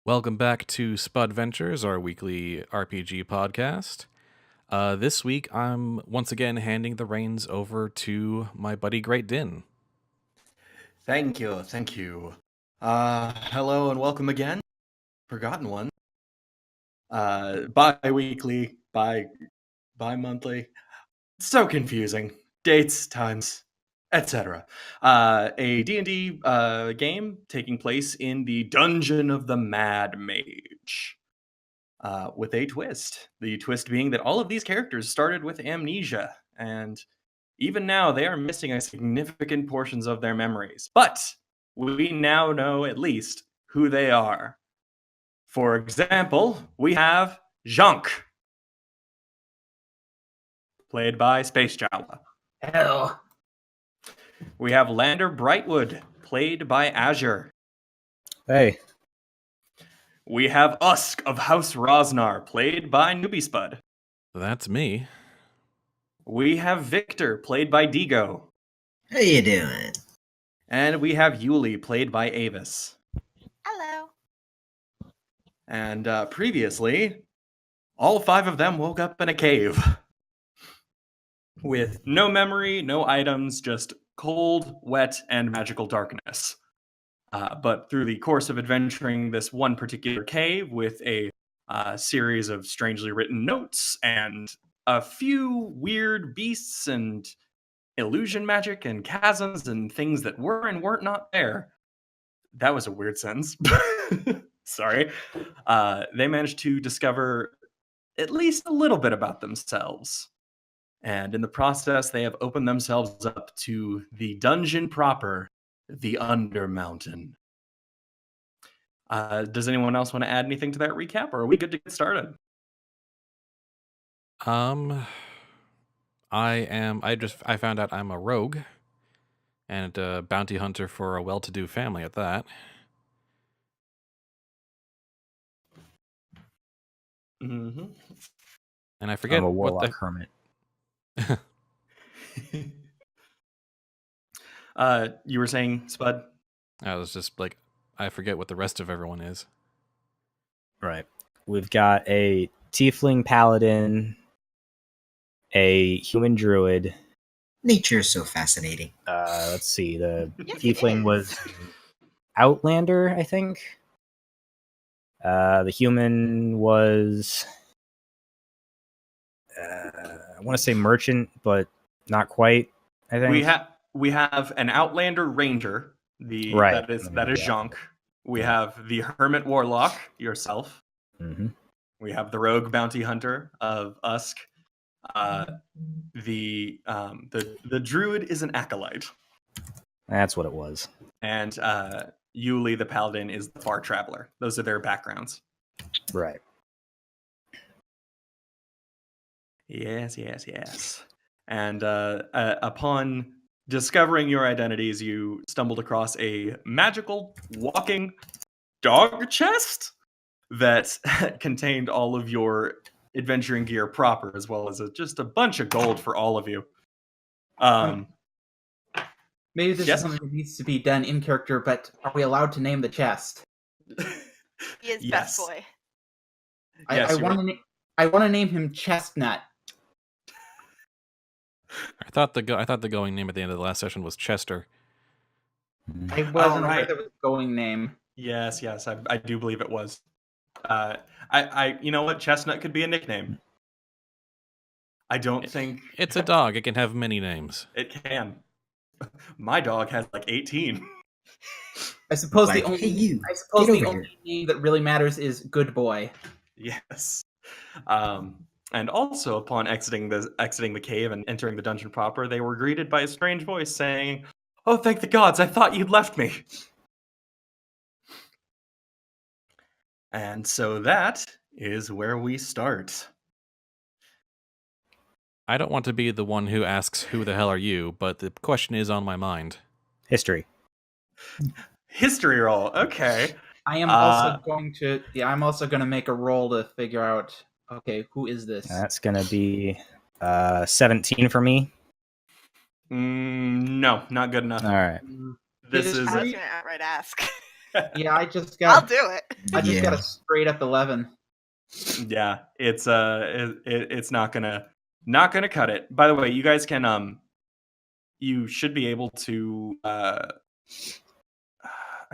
Welcome back to Spudventures, our weekly RPG podcast. This week, I'm once again handing the reins over to my buddy GreatDinn. Thank you. Hello and welcome again. Forgotten one. Bi-weekly, bi-monthly. So confusing. Dates, times, etc. A D&D game taking place in the Dungeon of the Mad Mage. With a twist. The twist being that all of these characters started with amnesia, and even now they are missing significant portions of their memories. But we now know at least who they are. For example, we have Jhank, played by Space Jawa. Hell. We have Lander Brightwood, played by Azure. Hey. We have Usk of House Rosnar, played by Newbiespud. That's me. We have Victor, played by Digo. How you doing? And we have Yuliy, played by Avis. Hello. And previously, all five of them woke up in a cave. With no memory, no items, just cold, wet, and magical darkness. But through the course of adventuring this one particular cave with a series of strangely written notes and a few weird beasts and illusion magic and chasms and things that were and weren't not there. That was a weird sentence. Sorry. They managed to discover at least a little bit about themselves. And in the process, they have opened themselves up to the dungeon proper, the Undermountain. Does anyone else want to add anything to that recap, or are we good to get started? I found out I'm a rogue and a bounty hunter for a well-to-do family at that. Mm-hmm. And I forget I'm a what warlock hermit. You were saying, Spud? I was just like, I forget what the rest of everyone is. Right. We've got a tiefling paladin, a human druid. Nature's so fascinating. Let's see. The Yes, it tiefling is. was Outlander, I think. The human was I want to say merchant, but not quite. I think We have an Outlander Ranger. Right. That is Yeah. Jhank. We have the Hermit Warlock, yourself. Mm-hmm. We have the Rogue Bounty Hunter of Usk. The Druid is an Acolyte. That's what it was. And Yuliy the Paladin is the Far Traveler. Those are their backgrounds. Right. Yes. And upon discovering your identities, you stumbled across a magical walking dog chest that contained all of your adventuring gear proper, as well as just a bunch of gold for all of you. Maybe this Yes? is something that needs to be done in character, but are we allowed to name the chest? He is Yes. best boy. Yes, I you want to name him Chestnut. I thought the going name at the end of the last session was Chester. I wasn't right. aware there was a going name. Yes, I do believe it was. I you know what? Chestnut could be a nickname. I don't think It's a dog. It can have many names. it can. My dog has like 18. I suppose Like, the only hey, you, I suppose get the over only here. name that really matters is Good Boy. Yes. And also, upon exiting the cave and entering the dungeon proper, they were greeted by a strange voice saying, "Oh, thank the gods! I thought you'd left me." And so that is where we start. I don't want to be the one who asks, who the hell are you? But the question is on my mind. History. History roll. Okay. I am also going to make a roll to figure out. Okay, who is this? That's gonna be 17 for me. No, not good enough. All right. This It is I was going to outright ask. Yeah, I just I'll got do it. I just got Yeah. a straight up 11. Yeah, it's not gonna cut it. By the way, you guys can you should be able to I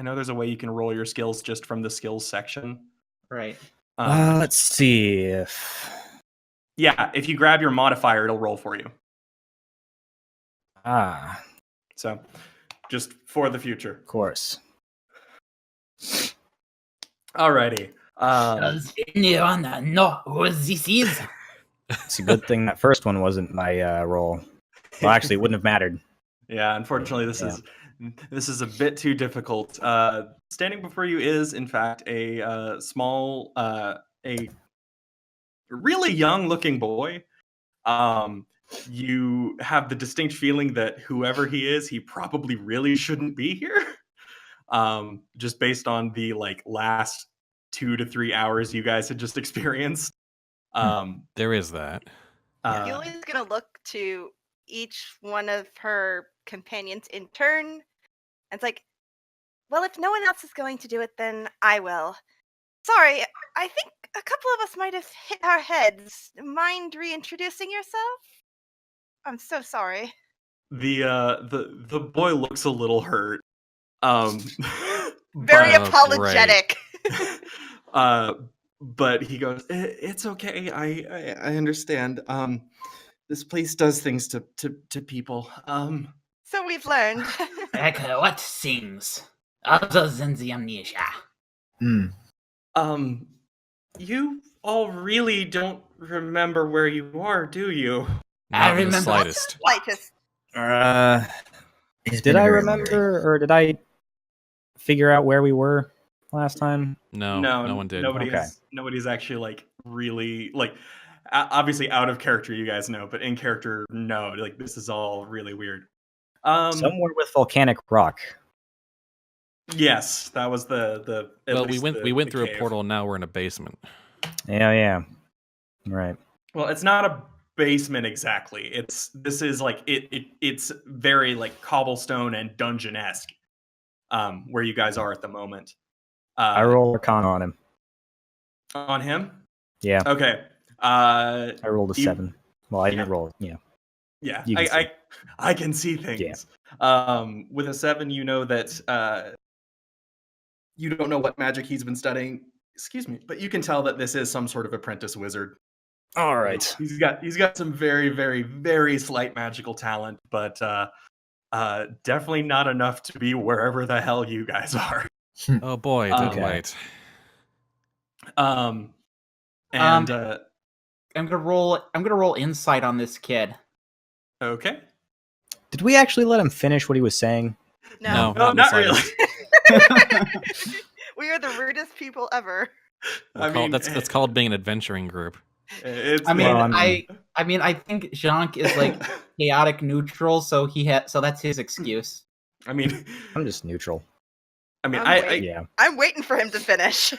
know there's a way you can roll your skills just from the skills section. Right. Let's see if. Yeah, if you grab your modifier, it'll roll for you. So, just for the future. Of course. Alrighty. Does anyone know who this is? It's a good thing that first one wasn't my roll. Well, actually, it wouldn't have mattered. Yeah, unfortunately, this is a bit too difficult. Standing before you is, in fact, a small, a really young-looking boy. You have the distinct feeling that whoever he is, he probably really shouldn't be here. Just based on the last 2 to 3 hours you guys had just experienced. There is that. Yuliy's gonna look to each one of her companions in turn, and it's like, well, if no one else is going to do it, then I will. Sorry, I think a couple of us might have hit our heads. Mind reintroducing yourself? I'm so sorry. The boy looks a little hurt. Very but, apologetic. but he goes, "It's okay. I understand. This place does things to people. So we've learned. Like, what things? Other than the amnesia. You all really don't remember where you are, do you?" I Not in the remember- slightest. Slightest. It's Did been a I very long day. remember, or did I figure out where we were last time? No, no one did. Nobody's actually really obviously out of character. You guys know, but in character, no. This is all really weird. Somewhere with volcanic rock. Yes, that was the. at Well, we least went the through cave. a portal. Now we're in a basement. Yeah. Right. Well, it's not a basement exactly. It's very cobblestone and dungeon-esque. Where you guys are at the moment. I roll Arcana on him. On him. Yeah. Okay. I rolled a 7. Well, I didn't roll. Yeah. Yeah, You can see. I can see things. With a 7, you know that you don't know what magic he's been studying. Excuse me, but you can tell that this is some sort of apprentice wizard. All right. He's got some very, very, very slight magical talent, but definitely not enough to be wherever the hell you guys are. Oh boy, dead Okay. white. And I'm gonna roll insight on this kid. okay. Did we actually let him finish what he was saying? No, No, not in the not really. slightest. We are the rudest people ever. That's called being an adventuring group. It's, I mean, Well, I mean, I think Jhank is chaotic neutral, so so that's his excuse. I mean, I'm just neutral. Yeah. I'm waiting for him to finish.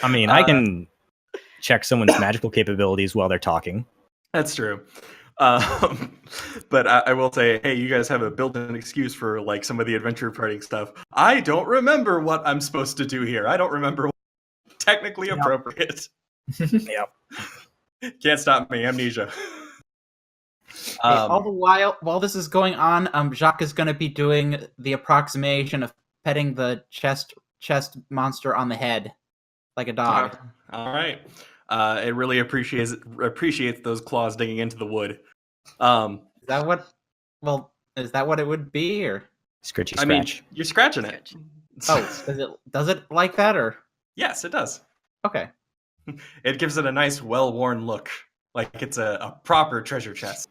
I mean, I can check someone's magical capabilities while they're talking. That's true. But I will say, hey, you guys have a built-in excuse for some of the adventure party stuff. I don't remember what I'm supposed to do here. I don't remember what's technically appropriate. Yep. Can't stop me, amnesia. All the while this is going on, Jacques is going to be doing the approximation of petting the chest monster on the head like a dog. All right. It really appreciates those claws digging into the wood. Is that what? Well, is that what it would be, or? Scritchy I mean, scratch. you're scratching it. Oh, does it like that, or? Yes, it does. Okay. It gives it a nice, well-worn look, like it's a proper treasure chest.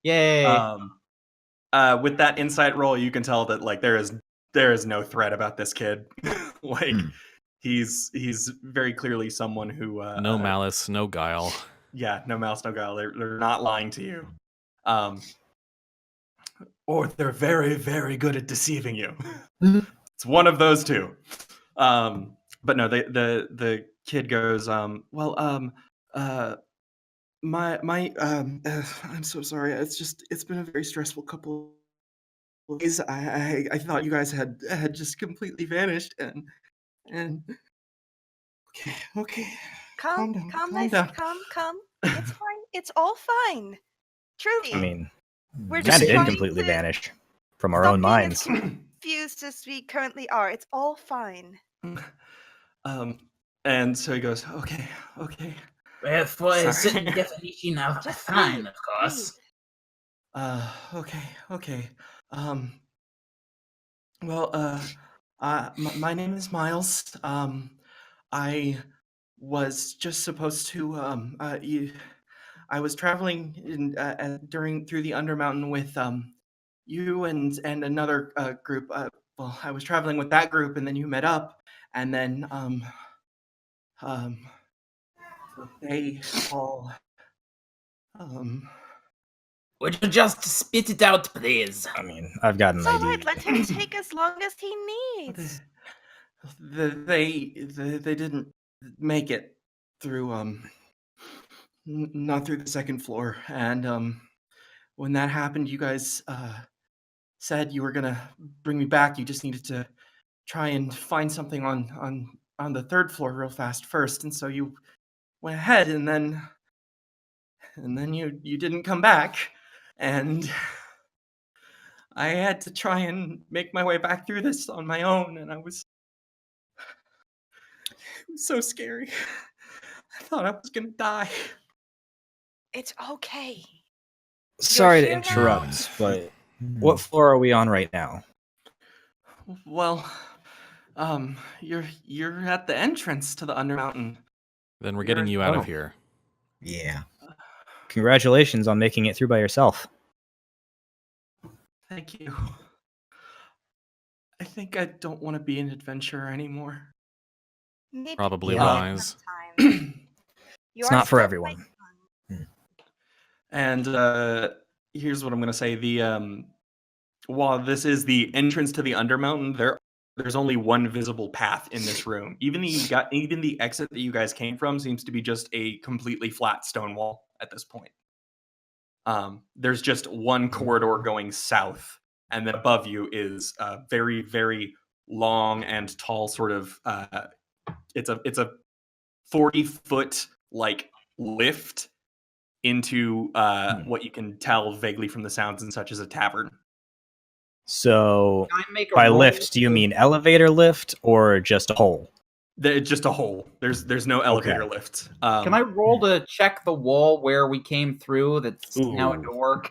Yay! With that insight roll, you can tell that there is no threat about this kid. He's very clearly someone who No malice, no guile. Yeah, no malice, no guile. They're not lying to you. Or they're very, very good at deceiving you. It's one of those two. But no, the kid goes, I'm so sorry. It's been a very stressful couple Please, I thought you guys had just completely vanished, and okay. Calm, down, calm, calm nice, down. calm. It's fine. It's all fine. Truly. I mean, We're You just Matt say- did trying completely to vanish from our stop own being minds. as confused as we currently are. It's all fine. And so he goes, okay. Well, for a Sorry. certain definition of Just fine, breathe, of course. Okay. Well, my name is Miles. I was just supposed to, I was traveling through the Undermountain with, you and another, group. Well, I was traveling with that group, and then you met up, and then, they all, Would you just spit it out, please? I mean, I've got an It's all right. idea. Let him take as long as he needs. they didn't make it through not through the second floor, and when that happened, you guys said you were gonna bring me back. You just needed to try and find something on the third floor real fast first, and so you went ahead, and then you didn't come back, and I had to try and make my way back through this on my own, and it was so scary. I thought I was gonna die. It's okay. Sorry to here now. interrupt, but what floor are we on right now? Well, you're at the entrance to the Undermountain. Then we're getting you out of here. Yeah. Congratulations on making it through by yourself. Thank you. I think I don't want to be an adventurer anymore. Maybe Probably Yeah. wise. sometimes. You It's are not for still everyone. my son. And here's what I'm gonna say: the while this is the entrance to the Undermountain, there's only one visible path in this room. Even the exit that you guys came from seems to be just a completely flat stone wall at this point. There's just one corridor going south, and then above you is a very, very long and tall sort of. It's a 40-foot like lift into what you can tell vaguely from the sounds and such as a tavern. So, Can I make a by roll lift, do you to- mean elevator lift or just a hole? It's just a hole. There's no elevator lift. Can I roll to check the wall where we came through? That's now a Ooh. door.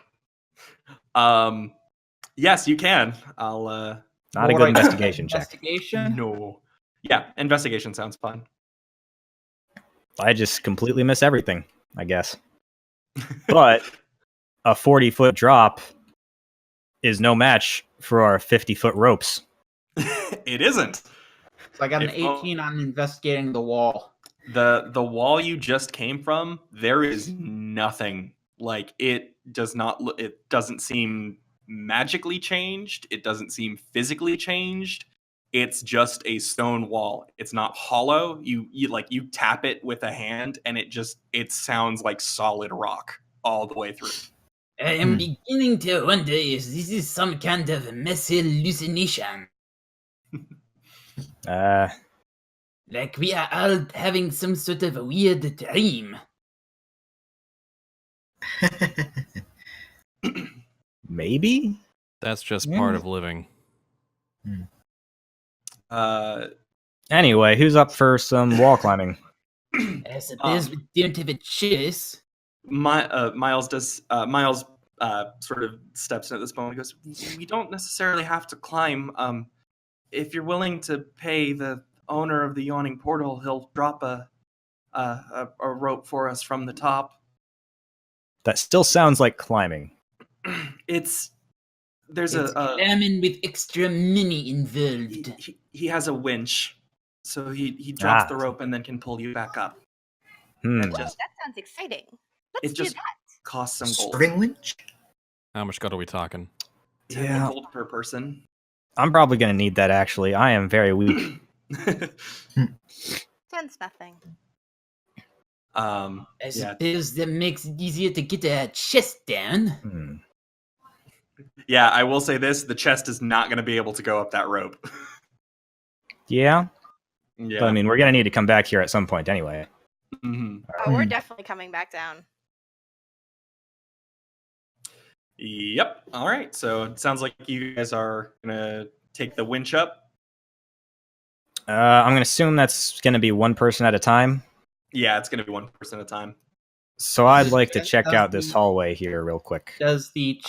Yes, you can. I'll. Not a What good do I do? investigation check. Investigation. No. Yeah, investigation sounds fun. I just completely miss everything, I guess. But a 40-foot drop is no match for our 50-foot ropes. It isn't. So I got an If- 18 on investigating the wall. The wall you just came from, there is nothing. Like it does not look. It doesn't seem magically changed. It doesn't seem physically changed. It's just a stone wall. It's not hollow. You tap it with a hand, and it sounds like solid rock all the way through. I am beginning to wonder if this is some kind of mass hallucination. Like we are all having some sort of weird dream. Maybe? That's just part of living. Anyway, who's up for some wall climbing? I suppose we don't have a choice. Miles sort of steps in at this point and goes, "We don't necessarily have to climb. If you're willing to pay the owner of the yawning portal, he'll drop a rope for us from the top." That still sounds like climbing. There's It's a climbing with extra money involved. he has a winch, so he drops the rope and then can pull you back up. Hmm. It just That sounds exciting. it Let's do just that. costs some gold. Sorting winch? How much gold are we talking? 10 gold per person. I'm probably going to need that, actually. I am very weak. 10's nothing. I suppose that makes it easier to get a chest down. Yeah, I will say this: the chest is not going to be able to go up that rope. Yeah, Yeah. but I mean, we're gonna need to come back here at some point anyway. Mhm. Oh, we're definitely coming back down. Yep. All right. So it sounds like you guys are gonna take the winch up. I'm gonna assume that's gonna be one person at a time. Yeah, it's gonna be one person at a time. So I'd like to Does check out this the- hallway here real quick. Does the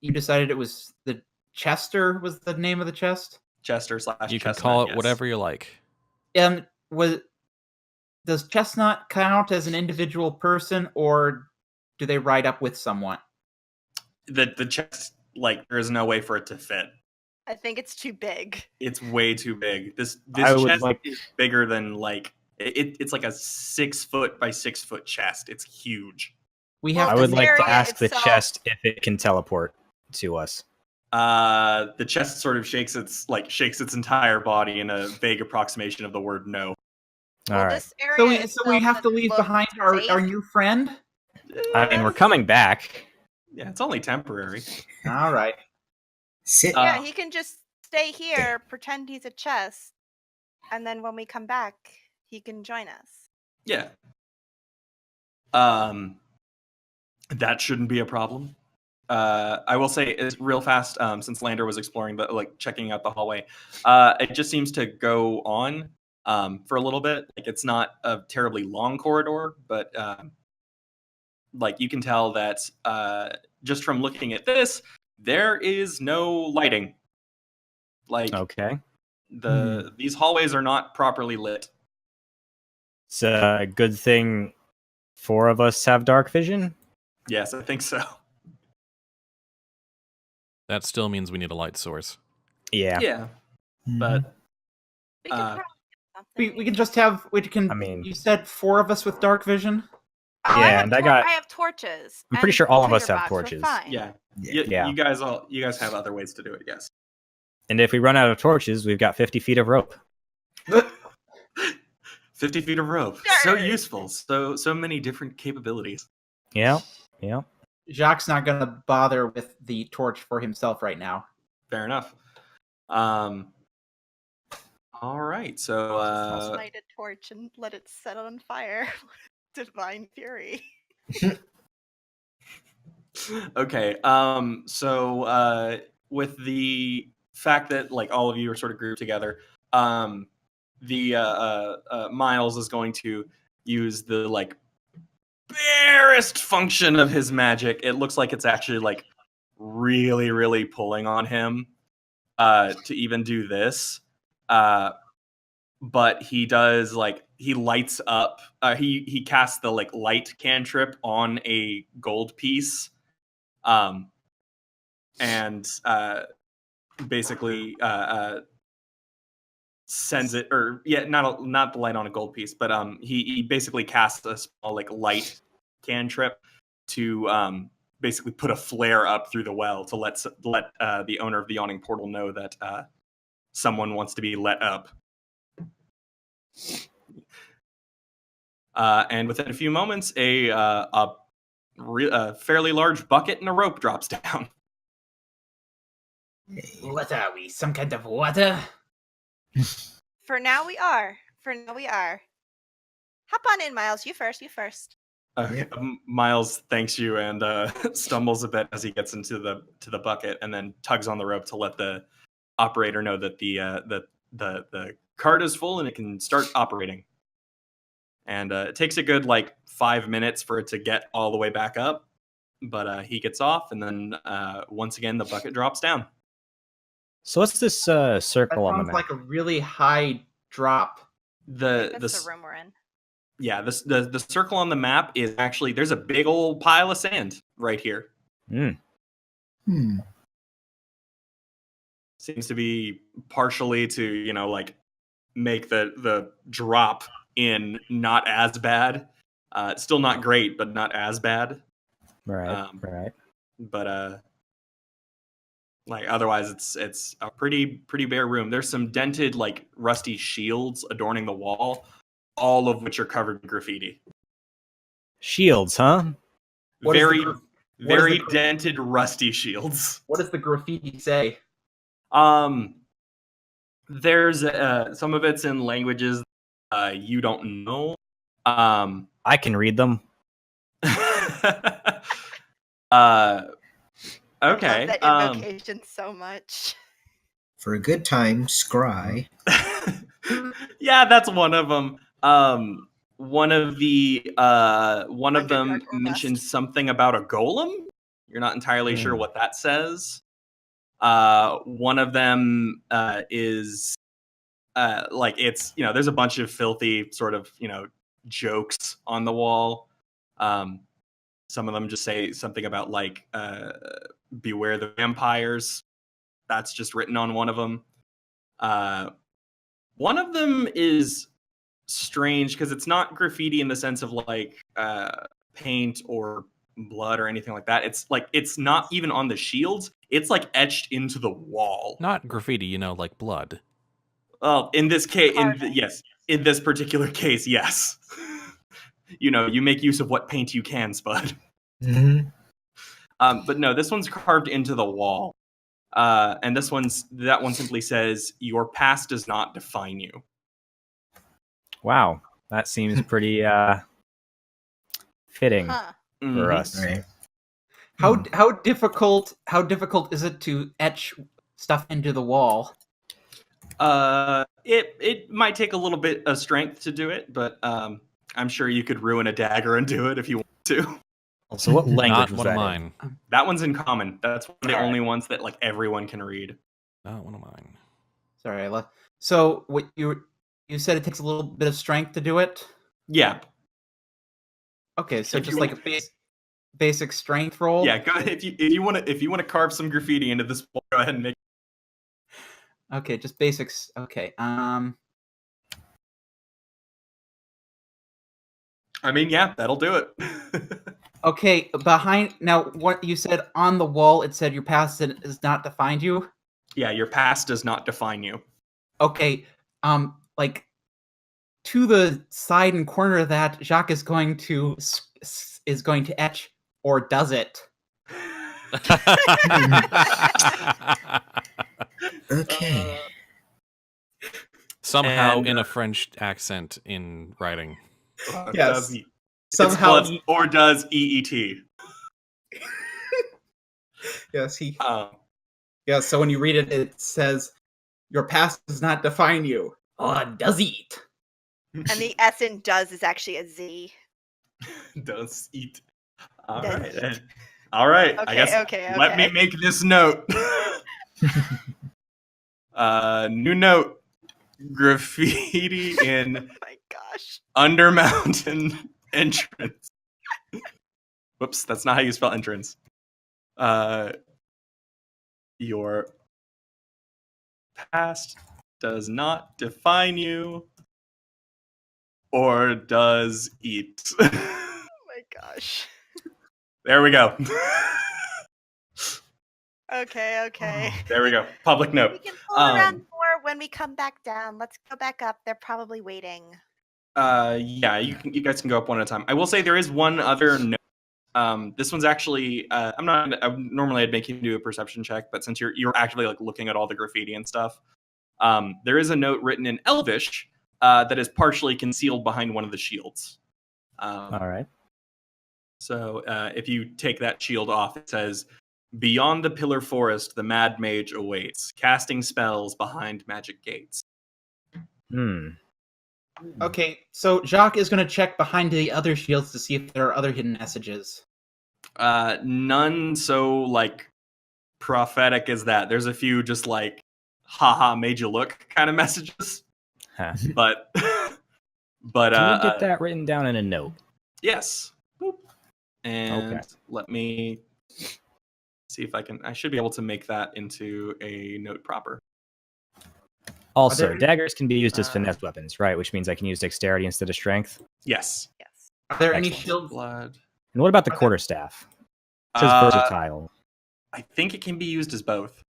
you decided it was the Chester was the name of the chest? Chester / You can Chestnut, call it yes. whatever you like. Does Chestnut count as an individual person, or do they ride up with someone? The chest, like, there is no way for it to fit. I think it's too big. It's way too big. This I would chest like- is bigger than like it's like a 6 foot by 6 foot chest. It's huge. We Well, have I to would this like to area ask the itself- chest if it can teleport to us. The chest sort of shakes its entire body in a vague approximation of the word no. All Well, right. this area So we itself have to doesn't leave look behind our safe. new friend. I mean, we're coming back. Yeah, it's only temporary. All right. Sit. Yeah, he can just stay here, pretend he's a chest, and then when we come back, he can join us. Yeah. That shouldn't be a problem. I will say is real fast, since Lander was exploring checking out the hallway. It just seems to go on for a little bit. Like, it's not a terribly long corridor, but like, you can tell that just from looking at this, there is no lighting. Like, Okay. these hallways are not properly lit. It's a good thing 4 of us have dark vision. Yes, I think so. That still means we need a light source. Yeah. Yeah, Mhm. but We can Uh, probably get something. We can just have. I mean- you said 4 of us with dark vision. Oh, Yeah, and I got- I have torches. I'm pretty and sure all of us tinderbox, have we're torches. fine. yeah, Yeah. You guys have other ways to do it. Yes. And if we run out of torches, we've got 50 feet of rope. 50 feet of rope. So Sure. useful. So many different capabilities. Yeah. Yeah. Jacques not going to bother with the torch for himself right now. Fair enough. All right. So Just light a torch and let it set on fire. Divine fury. okay. So with the fact that like all of you are sort of grouped together, Miles is going to use the like barest function of his magic. It looks like it's actually like really, really pulling on him to even do this. But he does like he lights up. He casts the like light cantrip on a gold piece, and basically sends it, or not the light on a gold piece, but he basically casts a small like light cantrip to basically put a flare up through the well to let the owner of the yawning portal know that someone wants to be let up. And within a few moments, a fairly large bucket and a rope drops down. What are we? Some kind of water? For now we are. Hop on in, Miles. You first. Miles thanks you and stumbles a bit as he gets into the bucket, and then tugs on the rope to let the operator know that the cart is full and it can start operating. And it takes a good like 5 minutes for it to get all the way back up, but he gets off, and then once again the bucket drops down. So what's this That circle on the sounds map? like a really high drop. The That's the room we're in. Yeah, the circle on the map is actually, there's a big old pile of sand right here. Hmm. Seems to be partially to, like make the drop in not as bad. Still not great, but not as bad. Right. Right. But like otherwise it's a pretty bare room. There's some dented like rusty shields adorning the wall, all of which are covered in graffiti. Shields, huh? What is Very the Very dented, rusty shields. What does the graffiti say? There's some of it's in languages you don't know. I can read them. Okay. I love that invocation so much. For a good time, scry. Yeah, that's one of them. One of them Underdark or mentioned Rust. something about a golem. You're not entirely sure what that says. One of them is like it's there's a bunch of filthy sort of jokes on the wall. Some of them just say something about like beware the vampires. That's just written on one of them. One of them is strange because it's not graffiti in the sense of like paint or blood or anything like that. It's like it's not even on the shields. It's like etched into the wall. Not graffiti, like blood. Well, in this case, Carving. yes, in this particular case, yes. You make use of what paint you can, Spud. Mm-hmm. But no, this one's carved into the wall. And that one simply says, "Your past does not define you." Wow, that seems pretty fitting Huh. for us. Right. How difficult is it to etch stuff into the wall? It might take a little bit of strength to do it, but I'm sure you could ruin a dagger and do it if you want to. So what language Not was one of that in? mine. That one's in common. That's one of the Alright. only ones that like everyone can read. Not one of mine. Sorry, I left. So what you said it takes a little bit of strength to do it? Yeah, Okay, so If just you like a basic strength roll? yeah. Go ahead if you want to carve some graffiti into this wall. Go ahead and make. Okay, just basics. Okay. I mean, yeah, that'll do it. Okay, behind now what you said on the wall it said your past does not define you. Yeah, your past does not define you. Okay, like to the side and corner of that, Jhank is going to etch, or does it? Okay. Somehow And, in a French accent in writing. Yes. Does Somehow, or does EET? yes, he. Um, Yeah, so when you read it, it says your past does not define you. Oh, does it? And the S in does is actually a Z. does eat. All Does right. eat. All right. I Okay, guess okay, let me okay. make this note. New note. Graffiti in Oh my gosh. Undermountain entrance. Whoops, that's not how you spell entrance. Your past does not define you, or does eat. Oh my gosh. There we go. Okay. There we go. Public note. We can pull around more when we come back down. Let's go back up. They're probably waiting. Yeah, you guys can go up one at a time. I will say there is one other note. This one's actually normally I'd make you do a perception check, but since you're actively like looking at all the graffiti and stuff, there is a note written in Elvish that is partially concealed behind one of the shields. All right. So if you take that shield off, it says, "Beyond the Pillar Forest, the Mad Mage awaits, casting spells behind magic gates." Okay, so Jhank is going to check behind the other shields to see if there are other hidden messages. None so like prophetic as that. There's a few just like, haha, made you look kind of messages. Huh. But Can we get that written down in a note? yes. Boop. And Okay. let me see if I should be able to make that into a note proper. Also, there- daggers can be used as finesse weapons, right? Which means I can use dexterity instead of strength. Yes. Yes. Are there any Excellent. shields? Blood. And what about the quarterstaff? It says versatile. I think it can be used as both.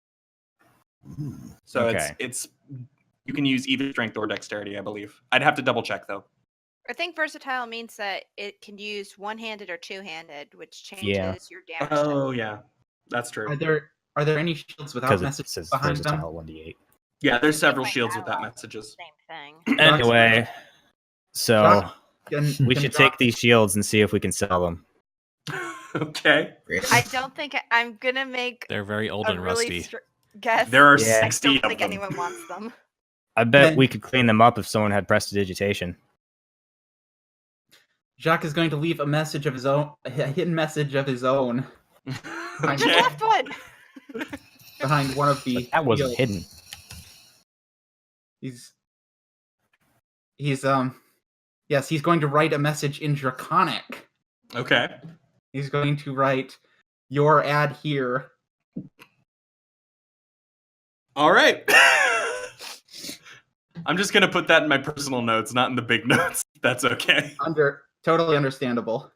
Ooh. So Okay. it's you can use either strength or dexterity, I believe. I'd have to double check though. I think versatile means that it can use one-handed or two-handed, which changes Yeah. your damage. Oh yeah, that's true. Are there any shields without Because it messages says behind them? versatile 1d8. Yeah, there's It several might shields not with that all. messages. Same thing. Anyway, so Jock, can- we can should Jock- take these shields and see if we can sell them. Okay. Really? I don't think I'm gonna make They're very old a and really rusty. guess. There are Yeah. I 60 don't of think them. anyone wants them. I bet Then- we could clean them up if someone had prestidigitation. Jacques is going to leave a message of his own, a hidden message of his own I just Okay. left one. behind one of the. But that wasn't shields. hidden. He's yes, he's going to write a message in Draconic. Okay. He's going to write your ad here. All right. I'm just gonna put that in my personal notes, not in the big notes. That's okay. Totally understandable.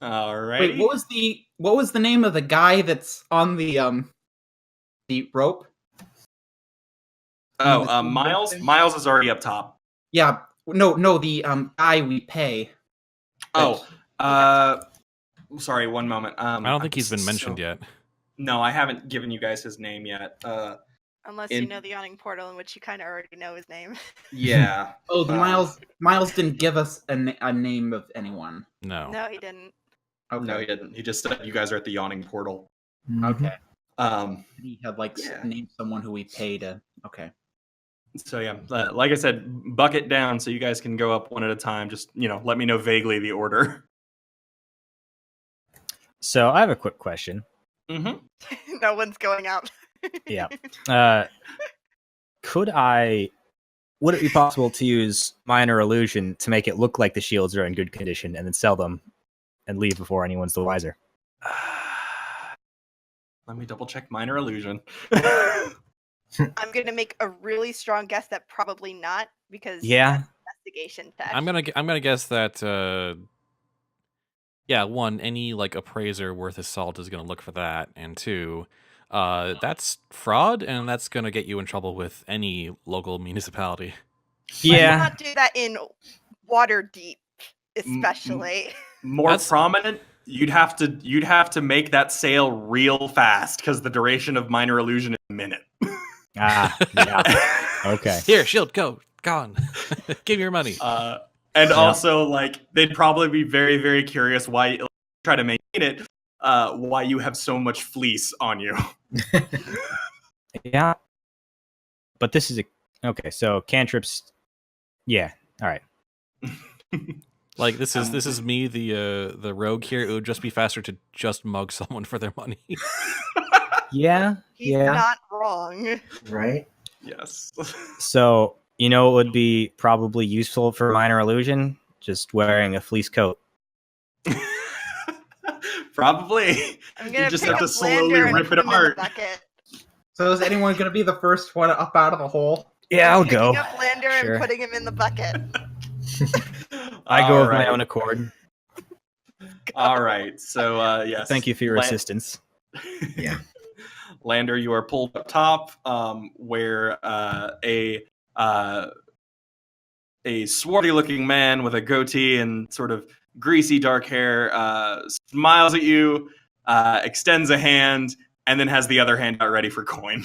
All right. Wait, what was the name of the guy that's on the rope? Miles. Miles is already up top. Yeah, no, the guy we pay. Oh, sorry. One moment. I don't think he's been mentioned yet. No, I haven't given you guys his name yet. Unless In- you know the yawning portal, in which you kind of already know his name. Yeah. Oh, the Miles didn't give us a name of anyone. No. No, he didn't. Okay. No, he didn't. He just said you guys are at the yawning portal. Okay. He had like Yeah. named someone who we pay to. Okay. So yeah, like I said, bucket down so you guys can go up one at a time. Just let me know vaguely the order. So I have a quick question. Mm-hmm. No one's going out. Yeah. Would it be possible to use minor illusion to make it look like the shields are in good condition and then sell them and leave before anyone's the wiser? Let me double check minor illusion. I'm gonna make a really strong guess that probably not, because Yeah. that's investigation check. I'm gonna guess that one, any like appraiser worth his salt is gonna look for that, and two, that's fraud, and that's gonna get you in trouble with any local municipality. Let's Yeah. not do that in Waterdeep, especially. More That's- prominent, you'd have to make that sale real fast because the duration of minor illusion is a minute. Ah, yeah. Okay. Here, shield, go, gone. Give me your money. And also, they'd probably be very, very curious why try to maintain it. Why you have so much fleece on you? Yeah. But this is okay. So cantrips. Yeah. All right. Like this is me, the rogue here. It would just be faster to just mug someone for their money. Yeah. He's yeah. not wrong. Right? Yes. So it would be probably useful for minor illusion, just wearing a fleece coat. Probably. I'm You gonna just pick have to up slowly Lander and rip put it him in the apart. bucket. So is anyone going to be the first one up out of the hole? Yeah, I'll Picking go. up Lander Sure. and putting him in the bucket. I go of my Alright. own accord. All right. So yes. Thank you for your assistance. Yeah. Lander, you are pulled up top, where a swarthy-looking man with a goatee and sort of greasy dark hair smiles at you, extends a hand, and then has the other hand out ready for coin.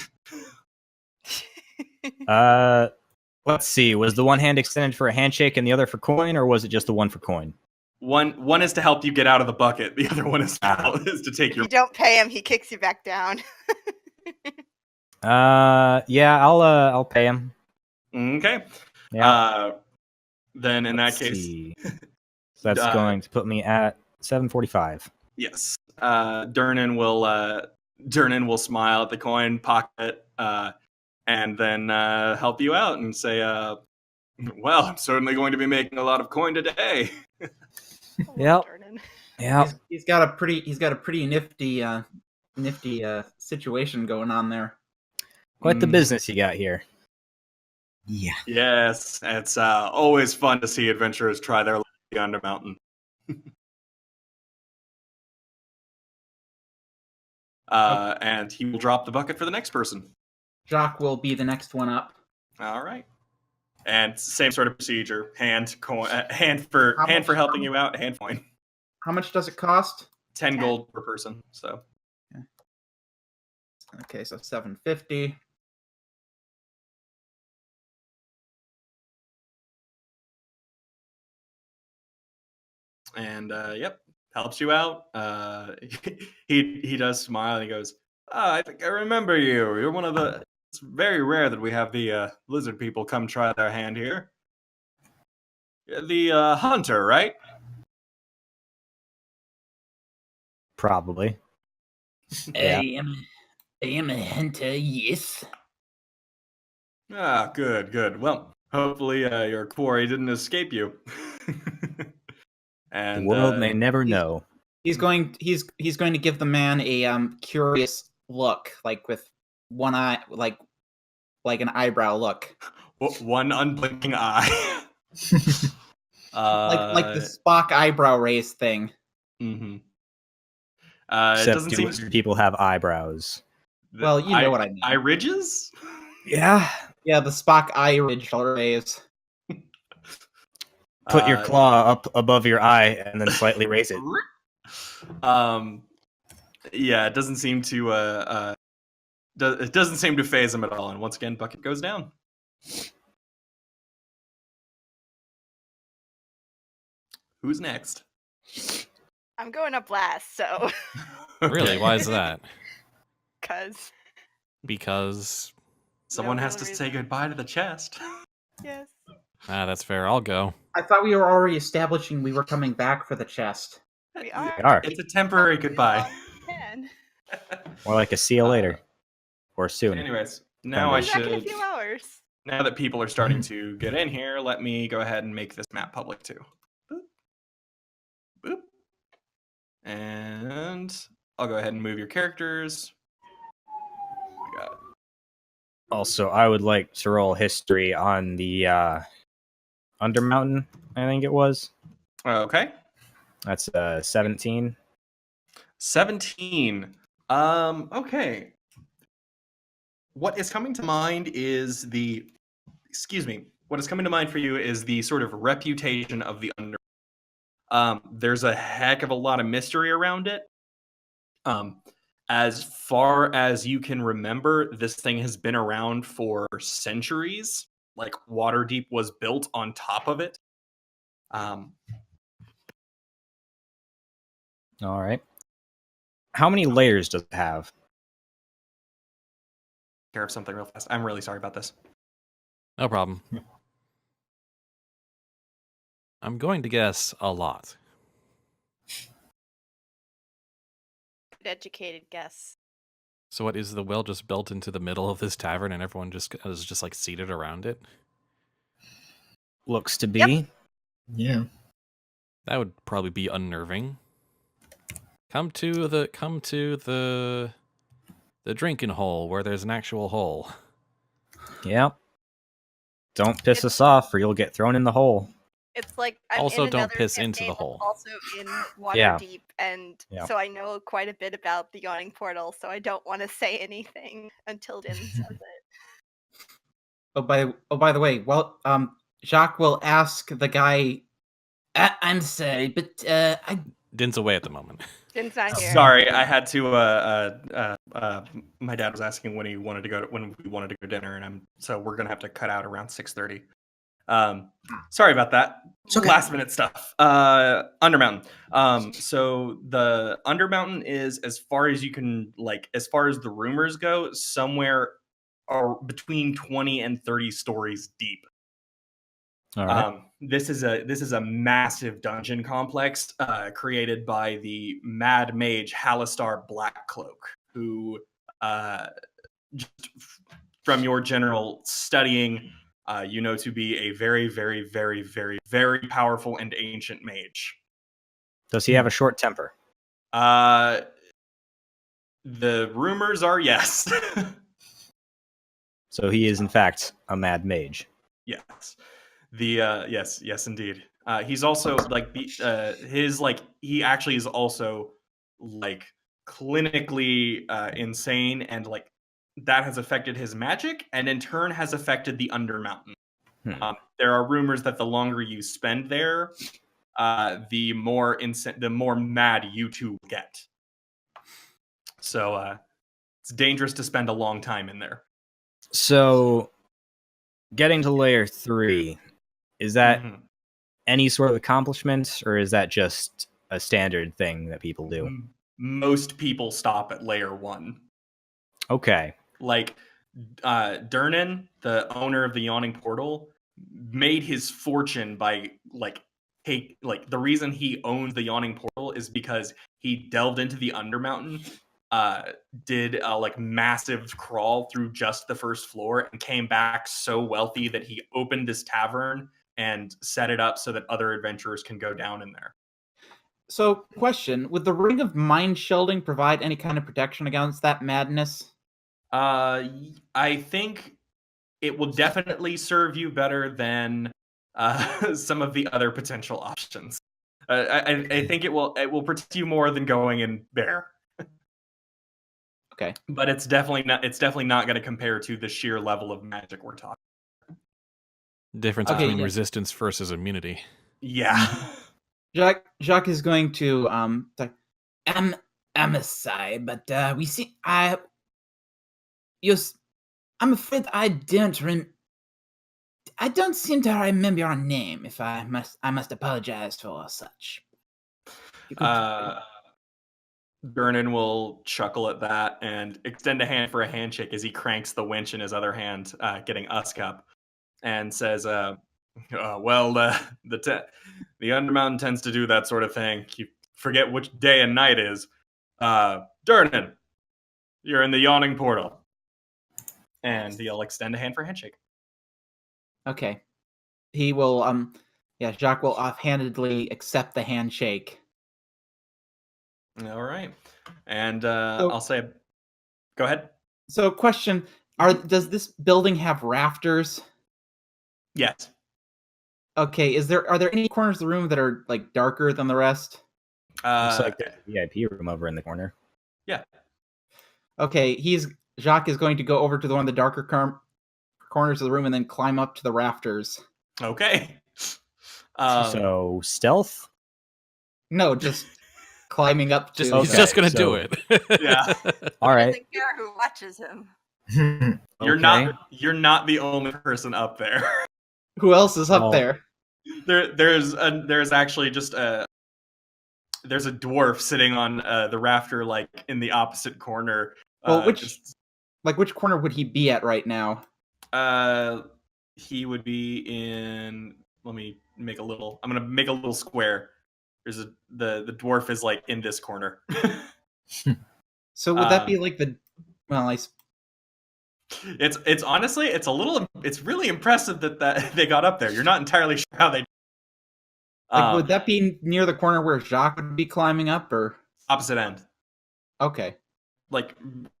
Let's see. Was the one hand extended for a handshake and the other for coin, or was it just the one for coin? One is to help you get out of the bucket. The other one is to take If your. you don't pay him, he kicks you back down. Yeah, I'll pay him. Okay. Yeah. Then in Let's that case, see. So that's Uh, going to put me at 745. yes. Durnan will smile at the coin pocket, and then help you out and say, "Well, I'm certainly going to be making a lot of coin today." Yep. Jordan. Yeah. He's got a pretty nifty situation going on there. Quite the business you got here. Yeah. Yes, it's always fun to see adventurers try their luck at the Undermountain. And he will drop the bucket for the next person. Jacques will be the next one up. All right. And same sort of procedure: hand for helping you out, hand coin. How much does it cost? 10 gold per person. So Okay, so 750. And yep, helps you out. He does smile and he goes, I think I remember you. You're one of the. It's very rare that we have the lizard people come try their hand here. You're the hunter, right? Probably. I am a hunter, yes. Ah, good. Well, hopefully your quarry didn't escape you. And The world may never know. He's going to give the man a curious look, like with one eye, like an eyebrow look, one unblinking eye. like the Spock eyebrow raise thing. Mm-hmm. Except it doesn't seem people have eyebrows. Well, you know what I mean. Eye ridges? Yeah. Yeah, the Spock eye ridge raise. Put your claw up above your eye and then slightly raise it. Yeah, it doesn't seem to it doesn't seem to phase him at all. And once again, bucket goes down. Who's next? I'm going up last, so Really? Why is that? because Someone No has real to reason. say goodbye to the chest. yes. That's fair. I'll go. I thought we were already establishing we were coming back for the chest. We are. They are. It's a temporary goodbye. Can. More like a see you later. Or soon. Anyways, now I Be back in a should. few hours. Now that people are starting to get in here, let me go ahead and make this map public too. Boop. Boop. And I'll go ahead and move your characters. We got Also, I would like to roll history on the Undermountain, I think it was. okay. That's 17. 17. Okay. What is coming to mind is what is coming to mind for you is the sort of reputation of the Undermountain. There's a heck of a lot of mystery around it. As far as you can remember, this thing has been around for centuries. Like Waterdeep was built on top of it. All right. How many layers does it have? Care of something real fast. I'm really sorry about this. No problem. I'm going to guess a lot. Good educated guess. So what, is the well just built into the middle of this tavern and everyone just is just like seated around it? Looks to be. Yep. Yeah. That would probably be unnerving. Come to the drinking hole where there's an actual hole. Yep. Don't piss us off or you'll get thrown in the hole. It's like I'm Also, in don't another piss into campaign the that's hole. Also in Yeah. Waterdeep, and Yeah. so I know quite a bit about the yawning portal. So I don't want to say anything until Din says it. Oh, by the way, well, Jacques will ask the guy. I'm sorry, but I Din's away at the moment. Din's not here. Sorry, I had to. My dad was asking when we wanted to go dinner, and so we're gonna have to cut out around 6:30. Sorry about that. It's okay. Last minute stuff. Undermountain. So the Undermountain is, as far as you can, as far as the rumors go, somewhere between 20 and 30 stories deep. All right. This is a massive dungeon complex created by the Mad Mage Halistar Blackcloak, who just from your general studying, you know to be a very, very, very, very, very powerful and ancient mage. Does he have a short temper? The rumors are yes. So he is in fact a mad mage. Yes. Yes, indeed. He's also he actually is also clinically insane, and that has affected his magic, and in turn has affected the Undermountain. There are rumors that the longer you spend there, the more mad you two get. So it's dangerous to spend a long time in there. So, getting to layer 3, is that any sort of accomplishment, or is that just a standard thing that people do? Most people stop at layer 1. Okay. Like, Durnan, the owner of the Yawning Portal, made his fortune by the reason he owned the Yawning Portal is because he delved into the Undermountain, did a massive crawl through just the first floor, and came back so wealthy that he opened this tavern and set it up so that other adventurers can go down in there. So, question: would the Ring of Mind Shielding provide any kind of protection against that madness? I think it will definitely serve you better than some of the other potential options. I think it will protect you more than going in bare. Okay, but it's definitely not going to compare to the sheer level of magic we're talking. Difference between resistance versus immunity. Yeah. Jhank is going to I'm sorry, but we see I'm afraid I don't seem to remember your name. If I must apologize for such. Durnan will chuckle at that and extend a hand for a handshake as he cranks the winch in his other hand, getting Usk up, and says, the Undermountain tends to do that sort of thing. You forget which day and night is. Durnan, you're in the Yawning Portal. And he'll extend a hand for a handshake. Okay. He will, Jhank will offhandedly accept the handshake. All right. And I'll say, go ahead. So, question, does this building have rafters? Yes. Okay, are there any corners of the room that are, darker than the rest? Looks like there's a VIP room over in the corner. Yeah. Okay, Jhank is going to go over to one of the darker corners of the room and then climb up to the rafters. Okay. So, stealth? No, just climbing up to... He's just going to do it. Yeah. All He right. doesn't care who watches him. You're not the only person up there. Who else is up there? There's actually just there's a dwarf sitting on the rafter, in the opposite corner. Well, which corner would he be at right now? He would be in. Let me make a little. I'm gonna make a little square. There's the dwarf is in this corner. So would that be It's honestly it's really impressive that they got up there. You're not entirely sure how they. Would that be near the corner where Jhank would be climbing up, or opposite end? Okay.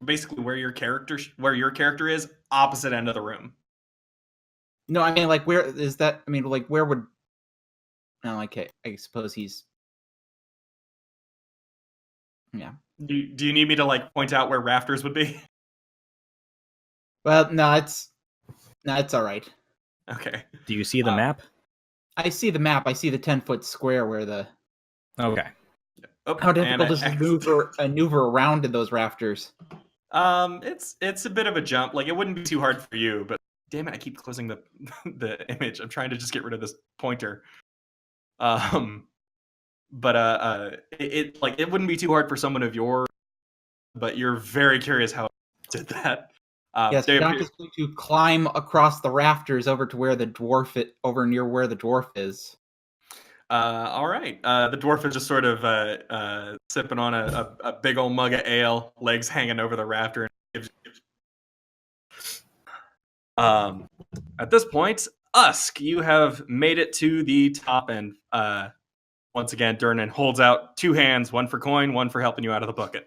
Basically where your character is, opposite end of the room. No, I mean, where is that? I mean, where would? No, okay. I suppose he's. Yeah. Do you need me to point out where rafters would be? Well, no, it's all right. Okay. Do you see the map? I see the map. I see the 10-foot square where the. Okay. How difficult is it to maneuver around in those rafters? It's a bit of a jump. It wouldn't be too hard for you, but damn it, I keep closing the image. I'm trying to just get rid of this pointer. It wouldn't be too hard for someone of your. But you're very curious how it did that. Yes, Jhank is going to climb across the rafters over to where near where the dwarf is. All right. The dwarf is just sort of sipping on a big old mug of ale, legs hanging over the rafter. At this point, Usk, you have made it to the top, and once again, Durnan holds out 2 hands, one for coin, one for helping you out of the bucket.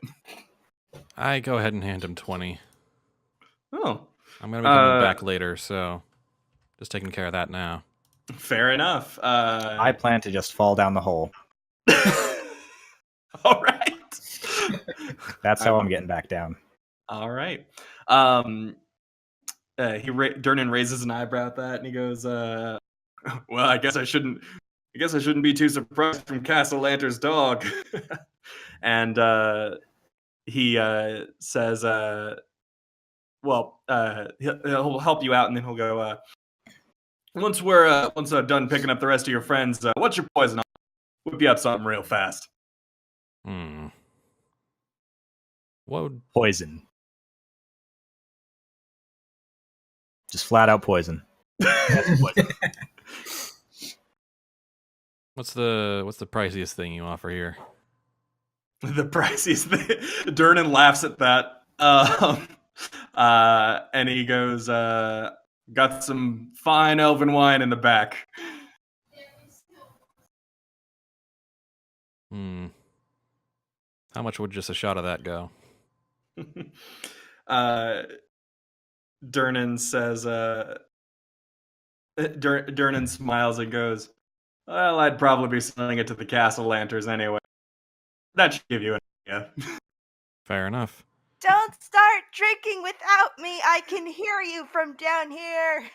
I go ahead and hand him 20. Oh. I'm going to be coming back later, so just taking care of that now. Fair enough. I plan to just fall down the hole. All right. That's how I'm getting back down. All right. Durnan raises an eyebrow at that, and he goes, "Well, I guess I shouldn't be too surprised from Castle Lanter's dog." And he says, "Well, he'll help you out, and then he'll go. Once I'm done picking up the rest of your friends, what's your poison? I'll whip you up something real fast." What would... Poison. Just flat out poison. What's the priciest thing you offer here? The priciest thing. Durnan laughs at that, and he goes, "Got some fine elven wine in the back." How much would just a shot of that go? Durnan says, Durnan smiles and goes, "Well, I'd probably be selling it to the Castle Lanterns anyway. That should give you an idea." Fair enough. Don't start drinking without me. I can hear you from down here.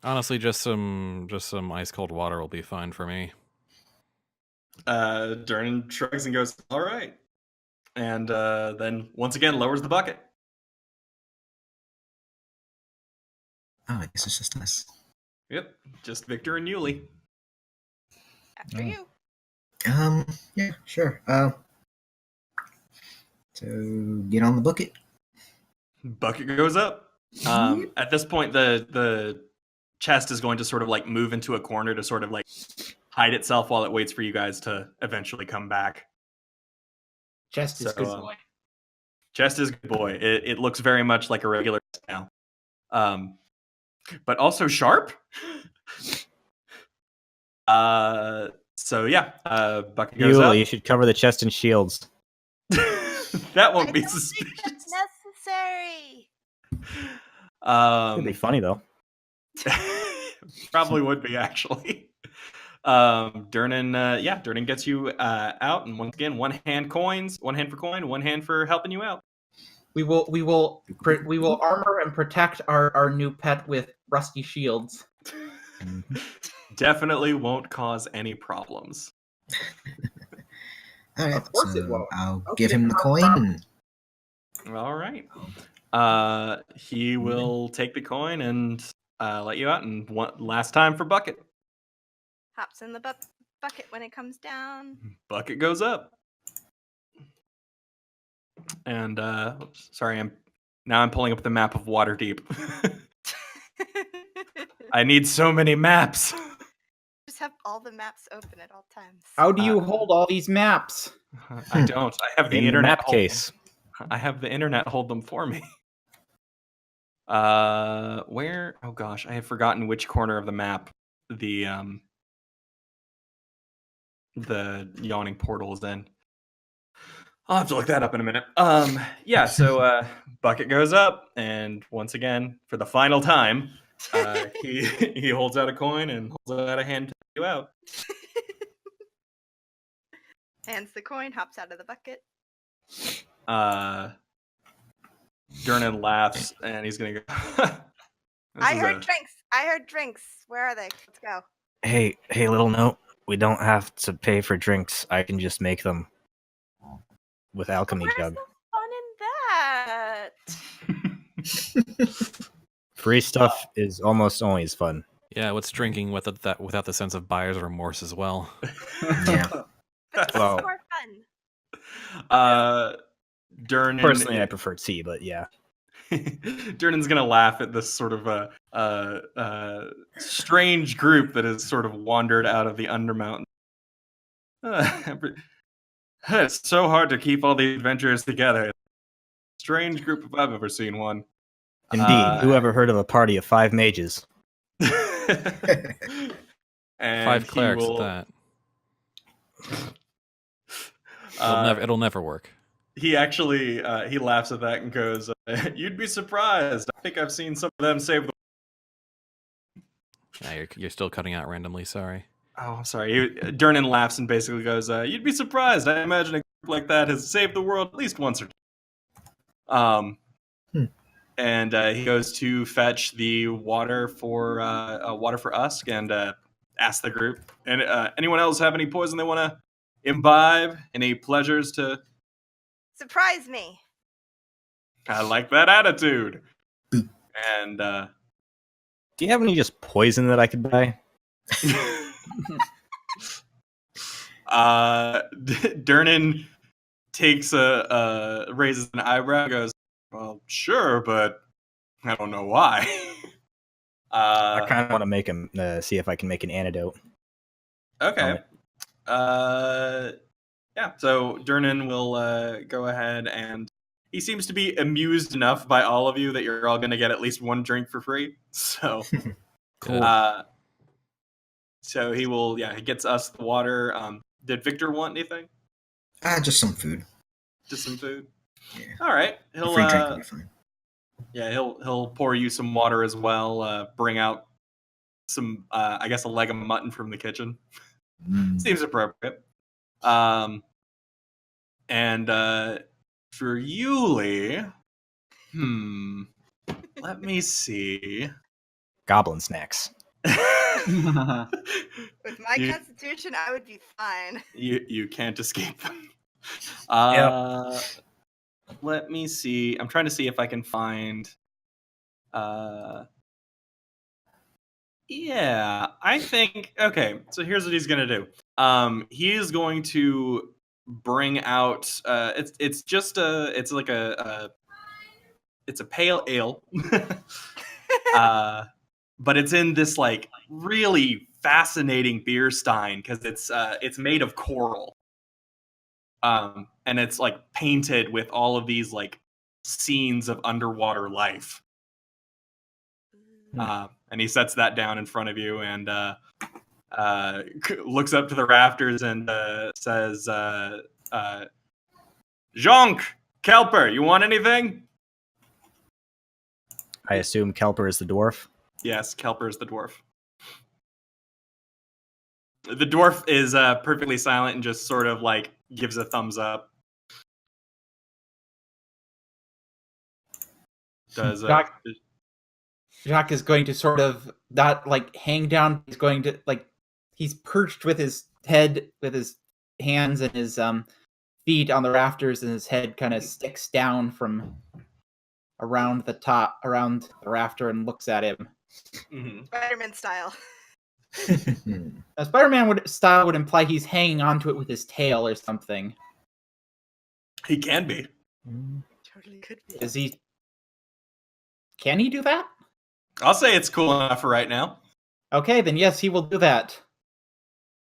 Honestly, just some ice cold water will be fine for me. Durnan shrugs and goes, "All right." And then once again lowers the bucket. Oh, I guess it's just us. Yep, just Victor and Yuliy. After you. Yeah, sure. So get on the bucket. Bucket goes up. At this point, the chest is going to sort of like move into a corner to sort of like hide itself while it waits for you guys to eventually come back. Chest is good boy. Chest is good boy. It looks very much like a regular chest now, but also sharp. So yeah, bucket goes up. You should cover the chest in shields. That won't be suspicious. That's necessary. It'd be funny though. Probably would be actually. Durnan gets you out, and once again, one hand for coin, one hand for helping you out. We will armor and protect our new pet with rusty shields. Definitely won't cause any problems. All right, Of course it so won't. I'll Okay, give him the coin. All right. He will take the coin and let you out, and one last time for bucket. Hops in the bucket when it comes down. Bucket goes up. And sorry, I'm pulling up the map of Waterdeep. I need so many maps. Just have all the maps open at all times. How do you hold all these maps? I don't. I have the In internet map case. I have the internet hold them for me. Where? Oh gosh, I have forgotten which corner of the map the yawning portal is in. I'll have to look that up in a minute. Yeah, so bucket goes up, and once again, for the final time, he holds out a coin and holds out a hand to you out. Hands the coin, hops out of the bucket. Durnan laughs, and he's gonna go. I heard drinks. Where are they? Let's go. Hey, little note. We don't have to pay for drinks. I can just make them with alchemy Where's jug. the fun in that? Free stuff is almost always fun. Yeah, what's drinking without the sense of buyer's remorse as well? Yeah. That's Well, more fun. Durnan. Personally, I prefer tea, but yeah. Durnan's gonna laugh at this sort of a strange group that has sort of wandered out of the Undermountain. It's so hard to keep all the adventurers together. Strange group if I've ever seen one. Indeed. Who ever heard of a party of 5 mages? And 5 clerics at that. It'll never work. He actually he laughs at that and goes, "You'd be surprised. I think I've seen some of them save the." Yeah, you're still cutting out randomly. Sorry. Oh, I'm sorry. Durnan laughs and basically goes, "You'd be surprised. I imagine a group like that has saved the world at least once or twice." and he goes to fetch the water for Usk and ask the group. And anyone else have any poison they want to imbibe? Any pleasures to? Surprise me. I like that attitude. And Do you have any just poison that I could buy? Durnan takes raises an eyebrow and goes, well, sure, but I don't know why. I kind of want to make him see if I can make an antidote. Okay. Yeah, so Durnan will go ahead, and he seems to be amused enough by all of you that you're all going to get at least one drink for free. So, Cool. so he will, he gets us the water. Did Victor want anything? Just some food. Just some food? Yeah. All right. A He'll free drink will be fine. Yeah, he'll pour you some water as well. Bring out some, I guess, a leg of mutton from the kitchen. Seems appropriate. And for Yuliy, let me see. Goblin snacks. With my constitution, I would be fine. You can't escape them. Yep. Let me see. I'm trying to see if I can find. Yeah, I think. Okay, so here's what he's gonna do. He is going to bring out. It's just a. It's like it's a pale ale. But it's in this like really fascinating beer stein because it's made of coral. And it's like painted with all of these like scenes of underwater life. And he sets that down in front of you and looks up to the rafters and says, Jhank, Kelper, you want anything? I assume Kelper is the dwarf. Yes, Kelper is the dwarf. The dwarf is perfectly silent and just sort of like gives a thumbs up. Does Jacques is going to sort of not like hang down. He's going to like he's perched with his head, with his hands and his feet on the rafters, and his head kind of sticks down from around the rafter and looks at him. Mm-hmm. Spider-Man style. Now, Spider-Man style would imply he's hanging onto it with his tail or something. He can be. Totally could be. Is he? Can he do that? I'll say it's cool enough for right now. Okay, then yes, he will do that.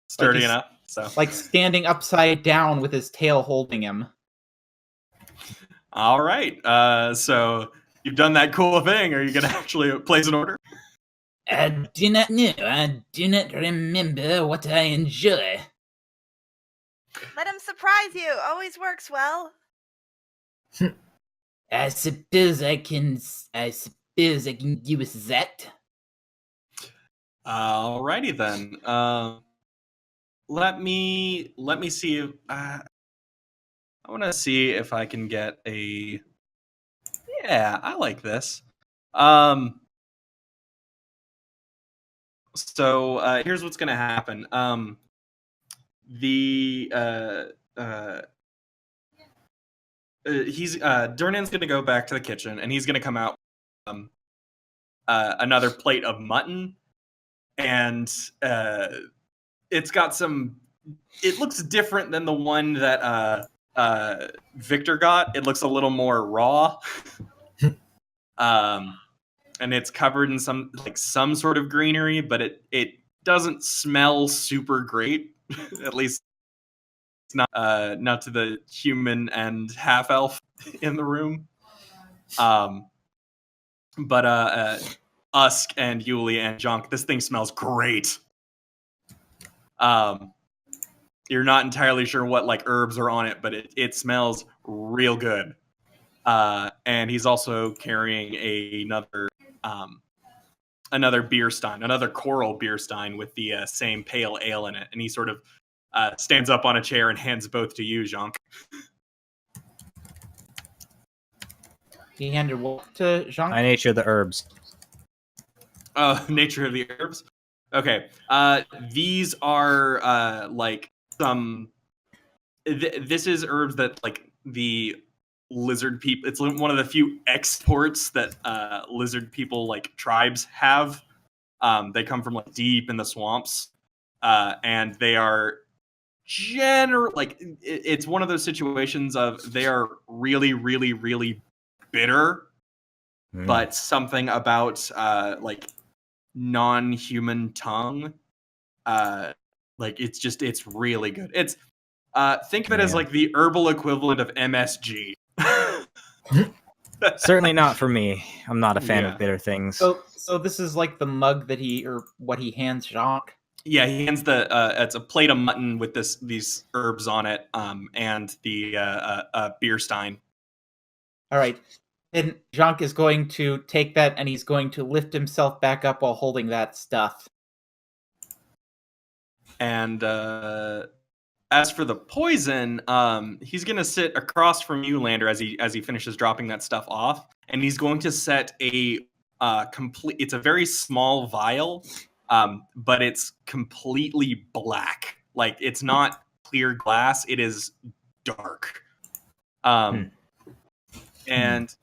Sturdy Like he's- enough. So Like standing upside down with his tail holding him. all right. So you've done that cool thing. Are you gonna actually place an order? I do not know. I do not remember what I enjoy. Let him surprise you. Always works well. I suppose I can use that. Alrighty then. Let me see if I want to see if I can get a. Yeah, I like this. So here's what's gonna happen. Durnan's gonna go back to the kitchen and he's gonna come out another plate of mutton, and it's got some. It looks different than the one that Victor got. It looks a little more raw, and it's covered in some sort of greenery, but it doesn't smell super great. At least it's not to the human and half elf in the room. But Usk and Yuliy and Jhank, this thing smells great. You're not entirely sure what herbs are on it, but it smells real good. And he's also carrying another beer stein, another coral beer stein with the same pale ale in it. And he sort of stands up on a chair and hands both to you, Jhank. He handed what to Jhank? I nature the herbs. Nature of the herbs. Okay. These are like some. This is herbs that like the lizard people. It's one of the few exports that lizard people like tribes have. They come from like deep in the swamps, and they are it's one of those situations of they are really, really, really bitter, but something about like non-human tongue, like it's really good. It's think of it as like the herbal equivalent of MSG. Certainly not for me. I'm not a fan of bitter things. So this is like the mug that what he hands Jhank. Yeah, he hands it's a plate of mutton with these herbs on it, and the beer stein. All right. And Jhank is going to take that and he's going to lift himself back up while holding that stuff. And as for the poison, he's gonna sit across from you, Lander, as he finishes dropping that stuff off, and he's going to set a complete. It's a very small vial, but it's completely black. Like it's not clear glass; it is dark. And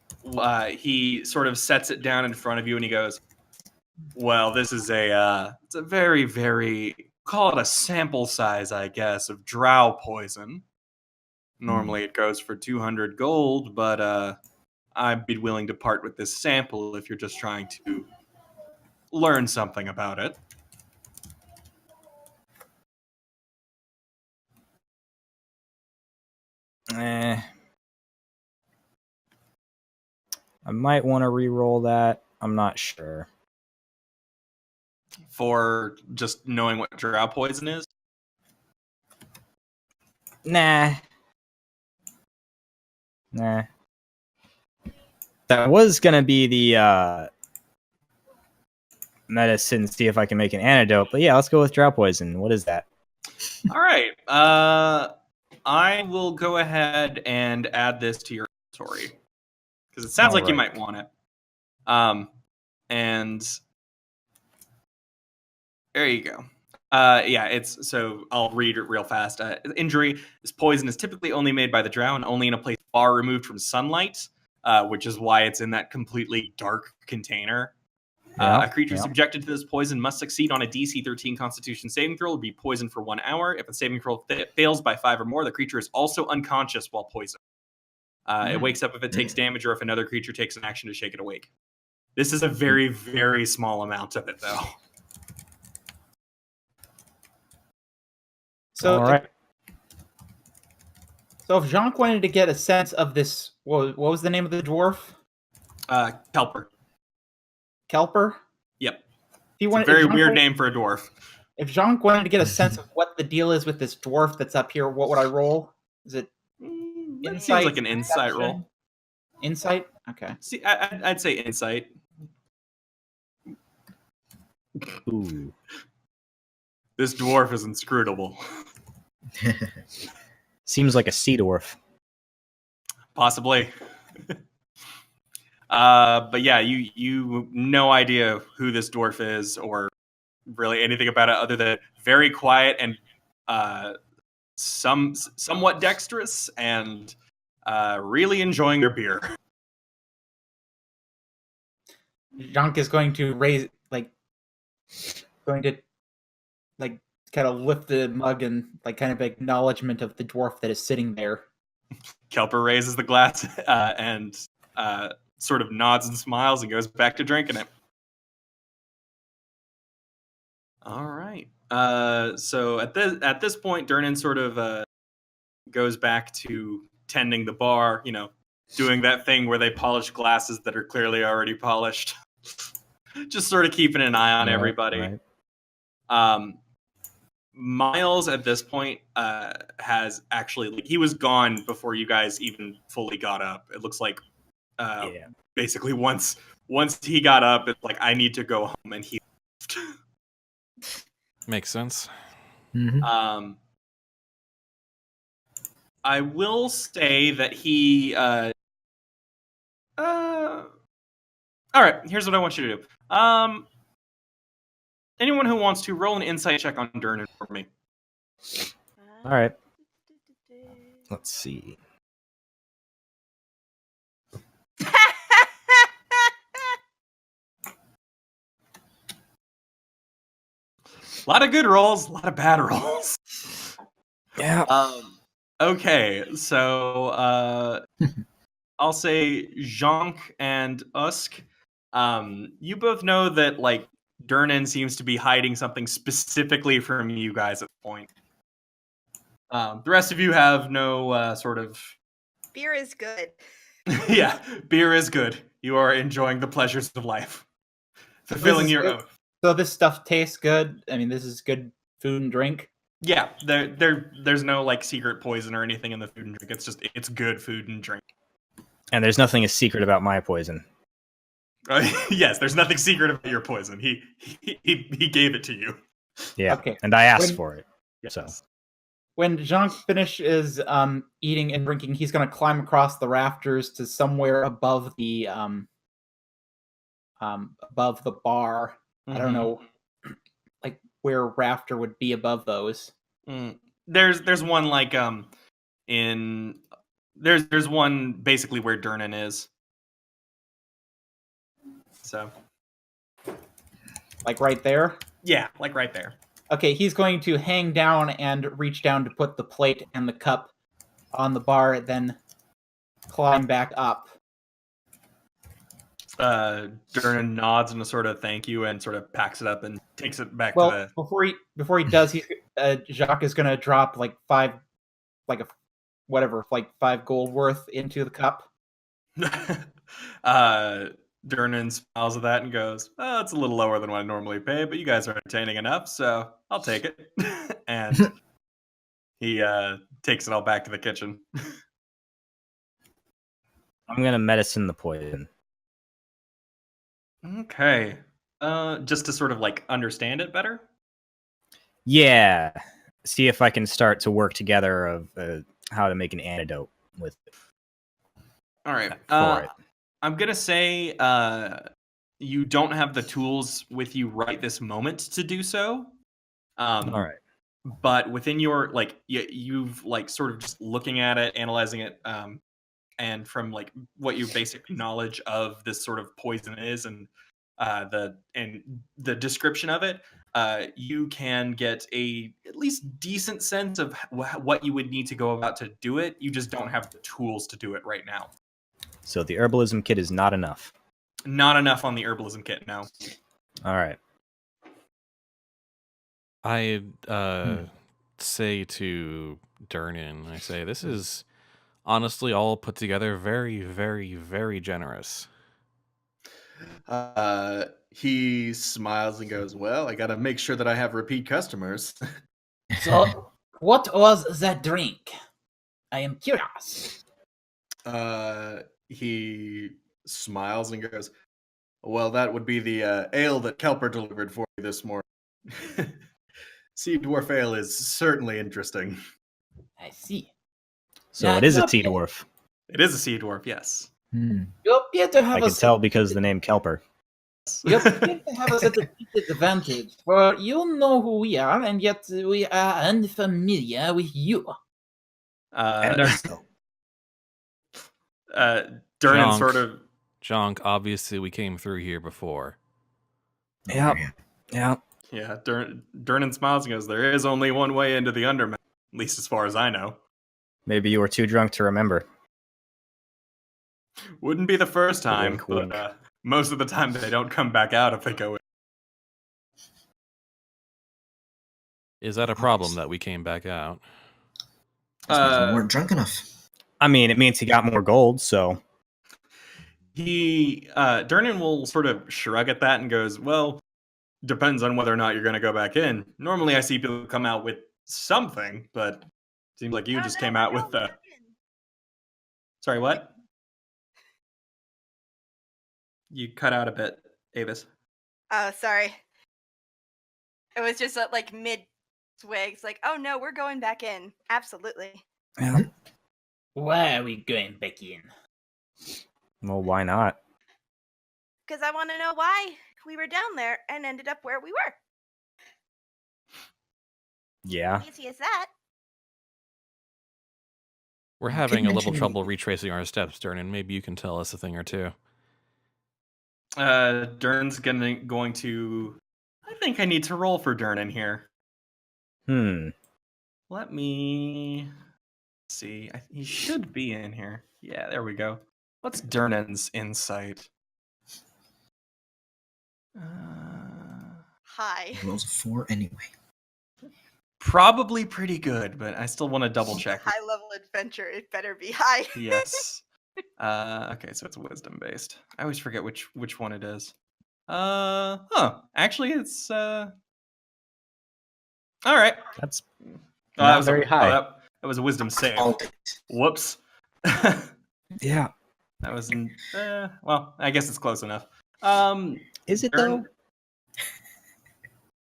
he sort of sets it down in front of you, and he goes, "Well, this is it's a very, very, call it a sample size, I guess, of drow poison. Normally it goes for 200 gold, but I'd be willing to part with this sample if you're just trying to learn something about it." I might want to re-roll that. I'm not sure. For just knowing what drow poison is? Nah. That was going to be the medicine, see if I can make an antidote. But yeah, let's go with drow poison. What is that? All right. I will go ahead and add this to your inventory, because it sounds like you might want it. And there you go. So I'll read it real fast. Injury. This poison is typically only made by the drow and only in a place far removed from sunlight, which is why it's in that completely dark container. A creature subjected to this poison must succeed on a DC 13 Constitution saving throw, or be poisoned for 1 hour. If a saving throw fails by 5 or more, the creature is also unconscious while poisoned. It wakes up if it takes damage, or if another creature takes an action to shake it awake. This is a very, very small amount of it, though. So, all right. So if Jhank wanted to get a sense of this, what was the name of the dwarf? Kelper. Kelper? Yep. It's a very weird name for a dwarf. If Jhank wanted to get a sense of what the deal is with this dwarf that's up here, what would I roll? Is it insight? It seems like an insight roll. Insight? Okay. See, I'd say insight. Ooh. This dwarf is inscrutable. Seems like a sea dwarf. Possibly. But yeah, you no idea who this dwarf is or really anything about it other than very quiet and somewhat dexterous and really enjoying their beer. Jhank is going to kind of lift the mug and kind of acknowledgement of the dwarf that is sitting there. Kelper raises the glass and sort of nods and smiles and goes back to drinking it. All right. So at this point, Durnan sort of goes back to tending the bar, doing that thing where they polish glasses that are clearly already polished. Just sort of keeping an eye on everybody. Right. Miles at this point has actually he was gone before you guys even fully got up. It looks like basically once he got up, it's like I need to go home, and he left. Makes sense. Mm-hmm. I will say that he All right. Here's what I want you to do. Anyone who wants to roll an insight check on Durnan for me. All right. Let's see. A lot of good rolls, a lot of bad rolls. Yeah. Okay, so I'll say Jhank and Usk. You both know that like Durnan seems to be hiding something specifically from you guys at the point. The rest of you have no sort of. Beer is good. Yeah, beer is good. You are enjoying the pleasures of life, fulfilling your good. own. So this stuff tastes good. I mean, this is good food and drink. Yeah, there's no like secret poison or anything in the food and drink. It's good food and drink. And there's nothing a secret about my poison. Yes, there's nothing secret about your poison. He gave it to you. Yeah. Okay. And I asked for it. Yes. So. When Jhank finishes eating and drinking, he's going to climb across the rafters to somewhere above the bar. I don't know, like where a rafter would be above those. There's one like there's one basically where Durnan is. So Like right there? yeah, like right there. Okay, he's going to hang down and reach down to put the plate and the cup on the bar, then climb back up. Durnan nods in a sort of thank you and sort of packs it up and takes it back Well, to before he does, Jacques is going to drop like five gold worth into the cup. the. Durnan smiles at that and goes, "Oh, it's a little lower than what I normally pay, but you guys are entertaining enough, so I'll take it." And he takes it all back to the kitchen. I'm gonna medicine the poison. Okay. Just to sort of like understand it better. Yeah. See if I can start to work together of how to make an antidote with it. All right. For it. I'm gonna say you don't have the tools with you right this moment to do so. All right. But within your like, you've like sort of just looking at it, analyzing it, and from like what your basic knowledge of this sort of poison is, and the description of it, you can get at least decent sense of what you would need to go about to do it. You just don't have the tools to do it right now. So the herbalism kit is not enough. Not enough on the herbalism kit, no. All right. I say to Durnan, I say, this is honestly all put together very, very, very generous. He smiles and goes, "Well, I got to make sure that I have repeat customers." So, what was that drink? I am curious. He smiles and goes, "Well, that would be the ale that Kelper delivered for you this morning. Sea dwarf ale is certainly interesting." I see. So Now, it is a you sea appear- dwarf. It is a sea dwarf, yes. You appear to have I can tell because of the name Kelper. You appear to have a certain disadvantage, for you know who we are, and yet we are unfamiliar with you. And ourselves. Durnan Jhank. sort of Jhank, obviously we came through here before. Yeah. Yeah. yeah. Durnan smiles and goes, "There is only one way into the Undermountain, at least as far as I know. Maybe you were too drunk to remember. Wouldn't be the first time, Wink, but wink. most of the time they don't come back out if they go in." Is that a problem that we came back out? We weren't drunk enough. I mean, it means he got more gold, so Durnan will sort of shrug at that and goes, "Well, depends on whether or not you're going to go back in. Normally I see people come out with something, but it seems like you just came out with the..." Sorry, what? You cut out a bit, Avis. Oh, sorry. It was just like mid swigs, like, oh no, we're going back in. Absolutely. Why are we going back in? Well, why not? Because I want to know why we were down there and ended up where we were. Yeah. Easy as that. We're You having could a little mention- trouble retracing our steps, Durnan. Maybe you can tell us a thing or two. Dern's going to. I think I need to roll for Durnan here. Let me see. He should be in here. Yeah, there we go. What's Dernan's insight? Hi. He rolls a 4 anyway. Probably pretty good, but I still want to double check. High level adventure. It better be high. Yes. Okay, so it's wisdom based. I always forget which one it is. Actually, it's all right. That's that not was very high. that was a wisdom save. Oh, Whoops. That Yeah. was well, I guess it's close enough. Is it Dern- though?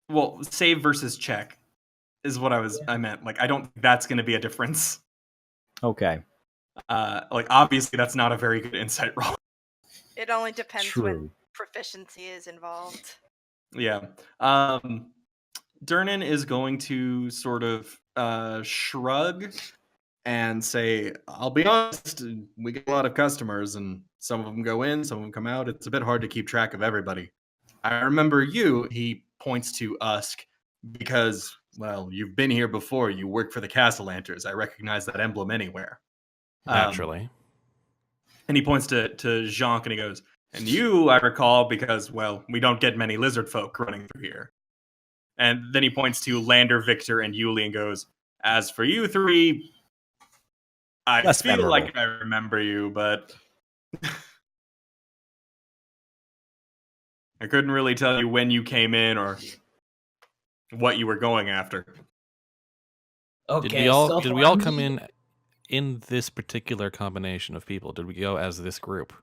Well, save versus check is what I meant. Like, I don't think that's going to be a difference. Okay. Like, obviously, that's not a very good insight roll. It only depends when True. proficiency is involved. Yeah. Durnan is going to sort of shrug and say, I'll be honest, we get a lot of customers, and some of them go in, some of them come out. It's a bit hard to keep track of everybody. I remember you, he points to Usk, because, well, you've been here before. You work for the Castellanters. I recognize that emblem anywhere. Naturally. And he points to Jhank and he goes, and you, I recall, because, well, we don't get many lizard folk running through here. And then he points to Lander, Victor, and Yuliy and goes, as for you three, I Less feel memorable. like I remember you, but I couldn't really tell you when you came in or what you were going after. Okay, Did we all so did we for all come me- in this particular combination of people? Did we go as this group?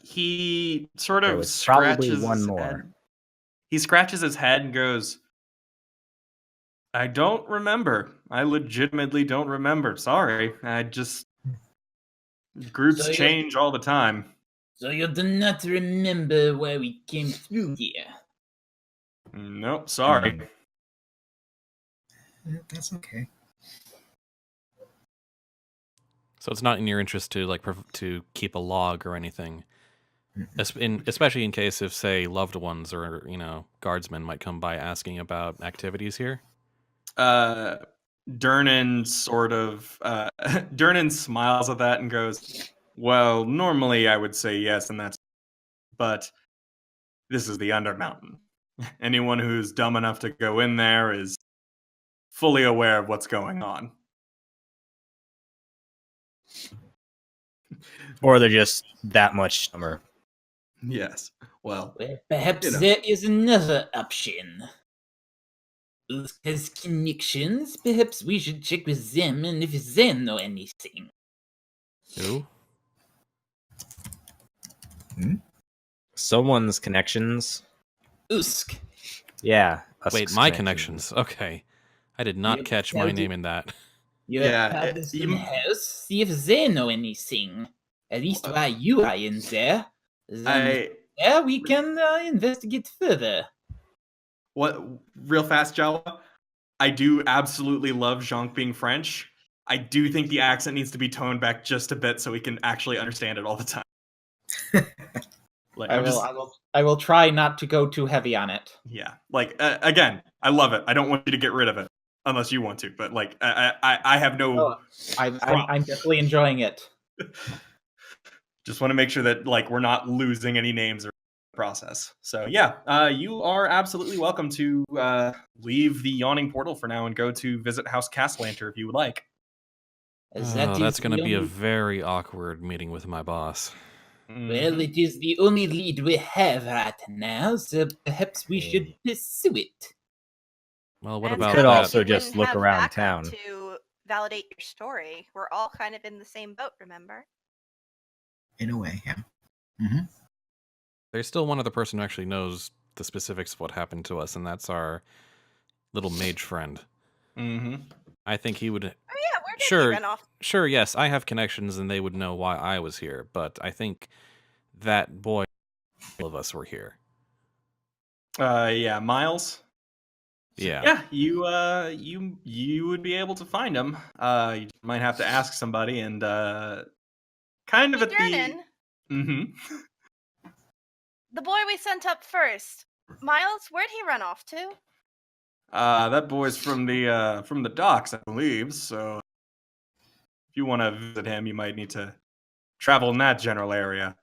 He sort There of was probably scratches one his more. head. He scratches his head and goes, I don't remember. I legitimately don't remember. Sorry. I just groups So you- change all the time. So you do not remember where we came through here? Nope, sorry. That's okay. So it's not in your interest to to keep a log or anything, especially in case if, say, loved ones or guardsmen might come by asking about activities here. Durnan sort of Durnan smiles at that and goes, well, normally I would say yes, and that's, but this is the Undermountain. Anyone who's dumb enough to go in there is fully aware of what's going on. Or they're just that much dumber. Yes. Well, Well, perhaps You know. there is another option. Usk has connections. Perhaps we should check with them and if they know anything. Who? Someone's connections. Usk. Yeah. Wait, Usk's my connections. Okay. I did not You catch tell my the- name in that. Your Yeah, palace you- in house. See if they know anything. At least while you are in there. Then yeah, we can investigate further. What real fast, Jawa? I do absolutely love Jhank being French. I do think the accent needs to be toned back just a bit so we can actually understand it all the time. Like, I will try not to go too heavy on it. yeah. Like again, I love it. I don't want you to get rid of it unless you want to. But like, I have no. Oh, I'm definitely enjoying it. Just want to make sure that like we're not losing any names or process. So yeah, you are absolutely welcome to leave the yawning portal for now and go to visit House Castellanter if you would like. As that That's is going to the be a only- very awkward meeting with my boss. Well, it is the only lead we have right now, so perhaps we should pursue it. Well, what And about Could that? also you can just look have around backup town. to validate your story. We're all kind of in the same boat, remember? In a way, yeah. There's still one other person who actually knows the specifics of what happened to us, and that's our little mage friend. Mm-hmm. I think he would. Oh yeah, where'd he Sure, ran off. sure, yes, I have connections, and they would know why I was here. But I think that boy, all of us were here. Yeah, Miles. Yeah. Yeah, you would be able to find him. You might have to ask somebody, and kind of Hey, at the. Durnan, Mm-hmm. the boy we sent up first. Miles, where'd he run off to? That boy's from the docks, I believe. So if you want to visit him, you might need to travel in that general area,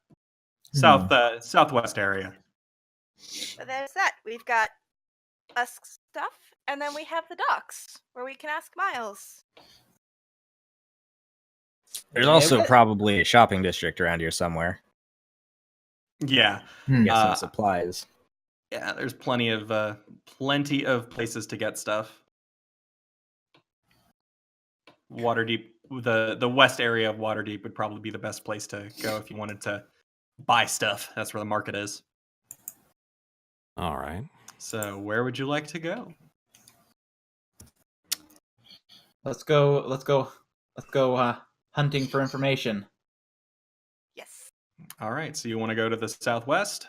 southwest area. So there's that. We've got us stuff, and then we have the docks where we can ask Miles. There's also probably a shopping district around here somewhere. Yeah, Get some supplies. yeah. There's plenty of places to get stuff. Waterdeep, the west area of Waterdeep would probably be the best place to go if you wanted to buy stuff. That's where the market is. All right. So where would you like to go? Let's go hunting for information. Yes. All right, so you want to go to the southwest?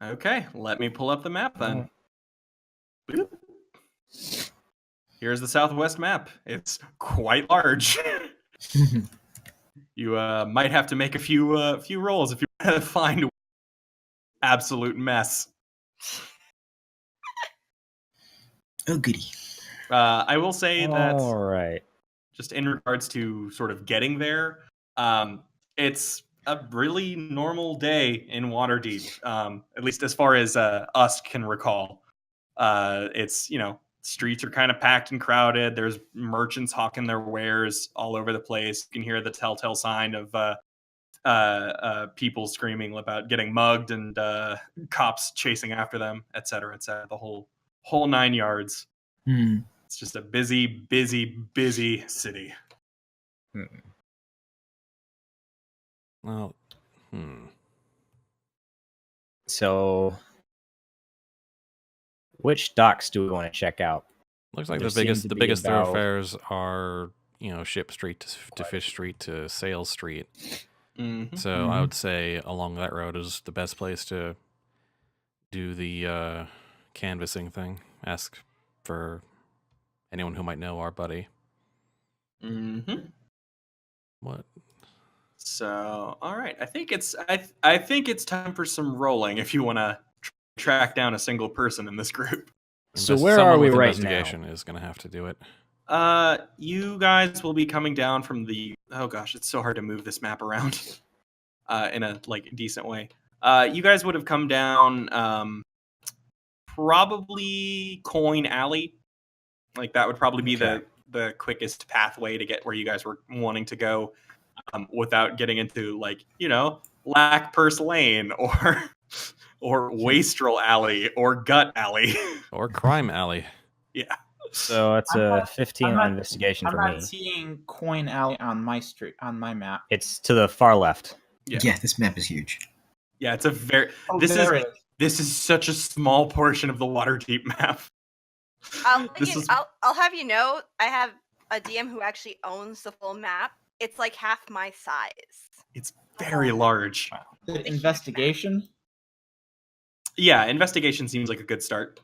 Okay, let me pull up the map then. Boop. Here's the southwest map. It's quite large. You might have to make a few rolls if you want to find absolute mess. Oh, goody. I will say that All right. just in regards to sort of getting there, it's a really normal day in Waterdeep, at least as far as us can recall. It's, streets are kind of packed and crowded. There's merchants hawking their wares all over the place. You can hear the telltale sign of people screaming about getting mugged and cops chasing after them, et cetera, the whole 9 yards. It's just a busy, busy, busy city. Well, So, which docks do we want to check out? looks like There the biggest seem to be biggest about- thoroughfares are Ship Street to Fish Street to Sail Street. Mm-hmm. So I would say along that road is the best place to do the canvassing thing. Ask for anyone who might know our buddy. Mm-hmm. What? So, all right. I think it's time for some rolling if you want to track down a single person in this group. So where someone are we with right investigation is going to have to do it. You guys will be coming down from the. Oh gosh, it's so hard to move this map around. In a decent way. You guys would have come down. Probably Coin Alley. That would probably be the quickest pathway to get where you guys were wanting to go, without getting into Lack Purse Lane or Wastrel Alley or Gut Alley or Crime Alley. Yeah. So it's a 15 I'm on not- investigation I'm for not me. seeing Coin Alley on my map. It's to the far left. Yeah. This map is huge. Yeah, it's a very. Oh, This there is it is. this is such a small portion of the Waterdeep map. I'll have you know, I have a DM who actually owns the full map. It's like half my size. It's very large. The investigation. Yeah, investigation seems like a good start.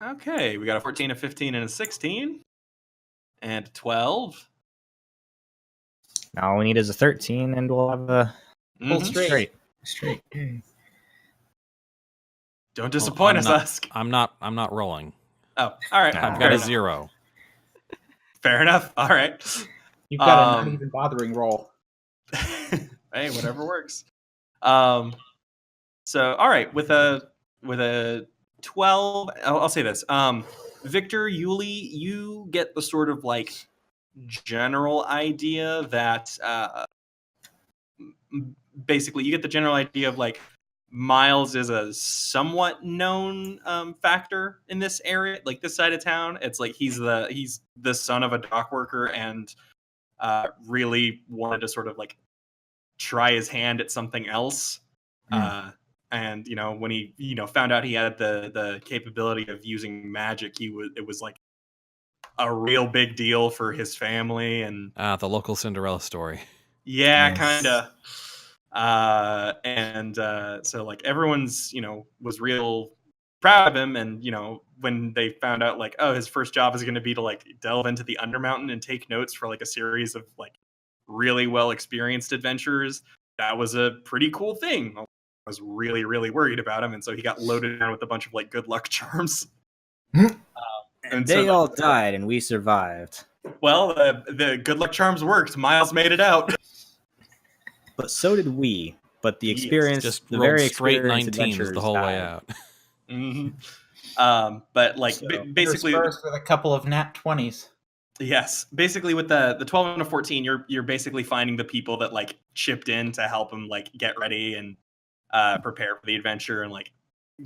Okay, we got a 14, a 15, and a 16. And a 12. Now all we need is a 13, and we'll have a Mhm. straight. Straight. Yay. Don't disappoint us, Usk. I'm not rolling. Oh, all right. Nah. I've Fair got a enough. 0. Fair enough. All right. You've got a Um, not even bothering roll. Hey, whatever works. So all right, with a 12, I'll say this. Victor, Yuliy, you get the sort of general idea that basically you get the general idea of Miles is a somewhat known factor in this area, this side of town. It's he's the son of a dock worker and really wanted to sort of try his hand at something else. and when he found out he had the capability of using magic, it was like a real big deal for his family. And The local Cinderella story. yeah, Yes. kind of. So like everyone's was real proud of him, and when they found out like, oh, his first job is going to be to like delve into the Undermountain and take notes for like a series of like really well experienced adventurers, that was a pretty cool thing. I was really, really worried about him, and so he got loaded down with a bunch of like good luck charms. And so, they all died, and we survived. well, the good luck charms worked. Miles made it out. But so did we. But the Yes, experience, Just the rolled very straight experienced 19s the adventurers whole way died. out. But like So, basically, Interspersed with a couple of nat 20s. yes, basically with the 12 and a 14, you're basically finding the people that like chipped in to help him like get ready and prepare for the adventure and like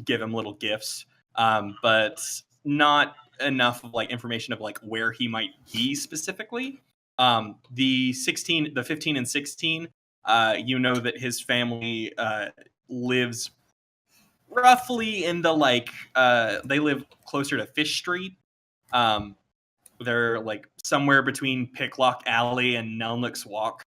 give him little gifts, but not enough of like information of like where he might be specifically. The 15 and 16, that his family lives roughly in the like they live closer to Fish Street. They're like somewhere between Picklock Alley and Nelnick's Walk.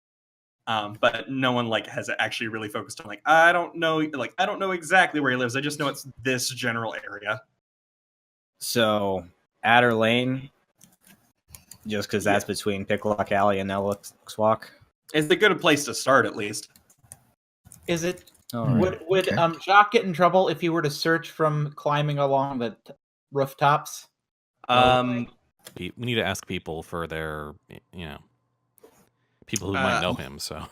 But no one like has actually really focused on like I don't know exactly where he lives. I just know it's this general area. So, Adder Lane, just because that's between Picklock Alley and Ellis Walk. It's a good place to start, at least. Is it? All right. Would Okay. Jhank get in trouble if he were to search from climbing along the rooftops? We need to ask people for their, people who might know him. So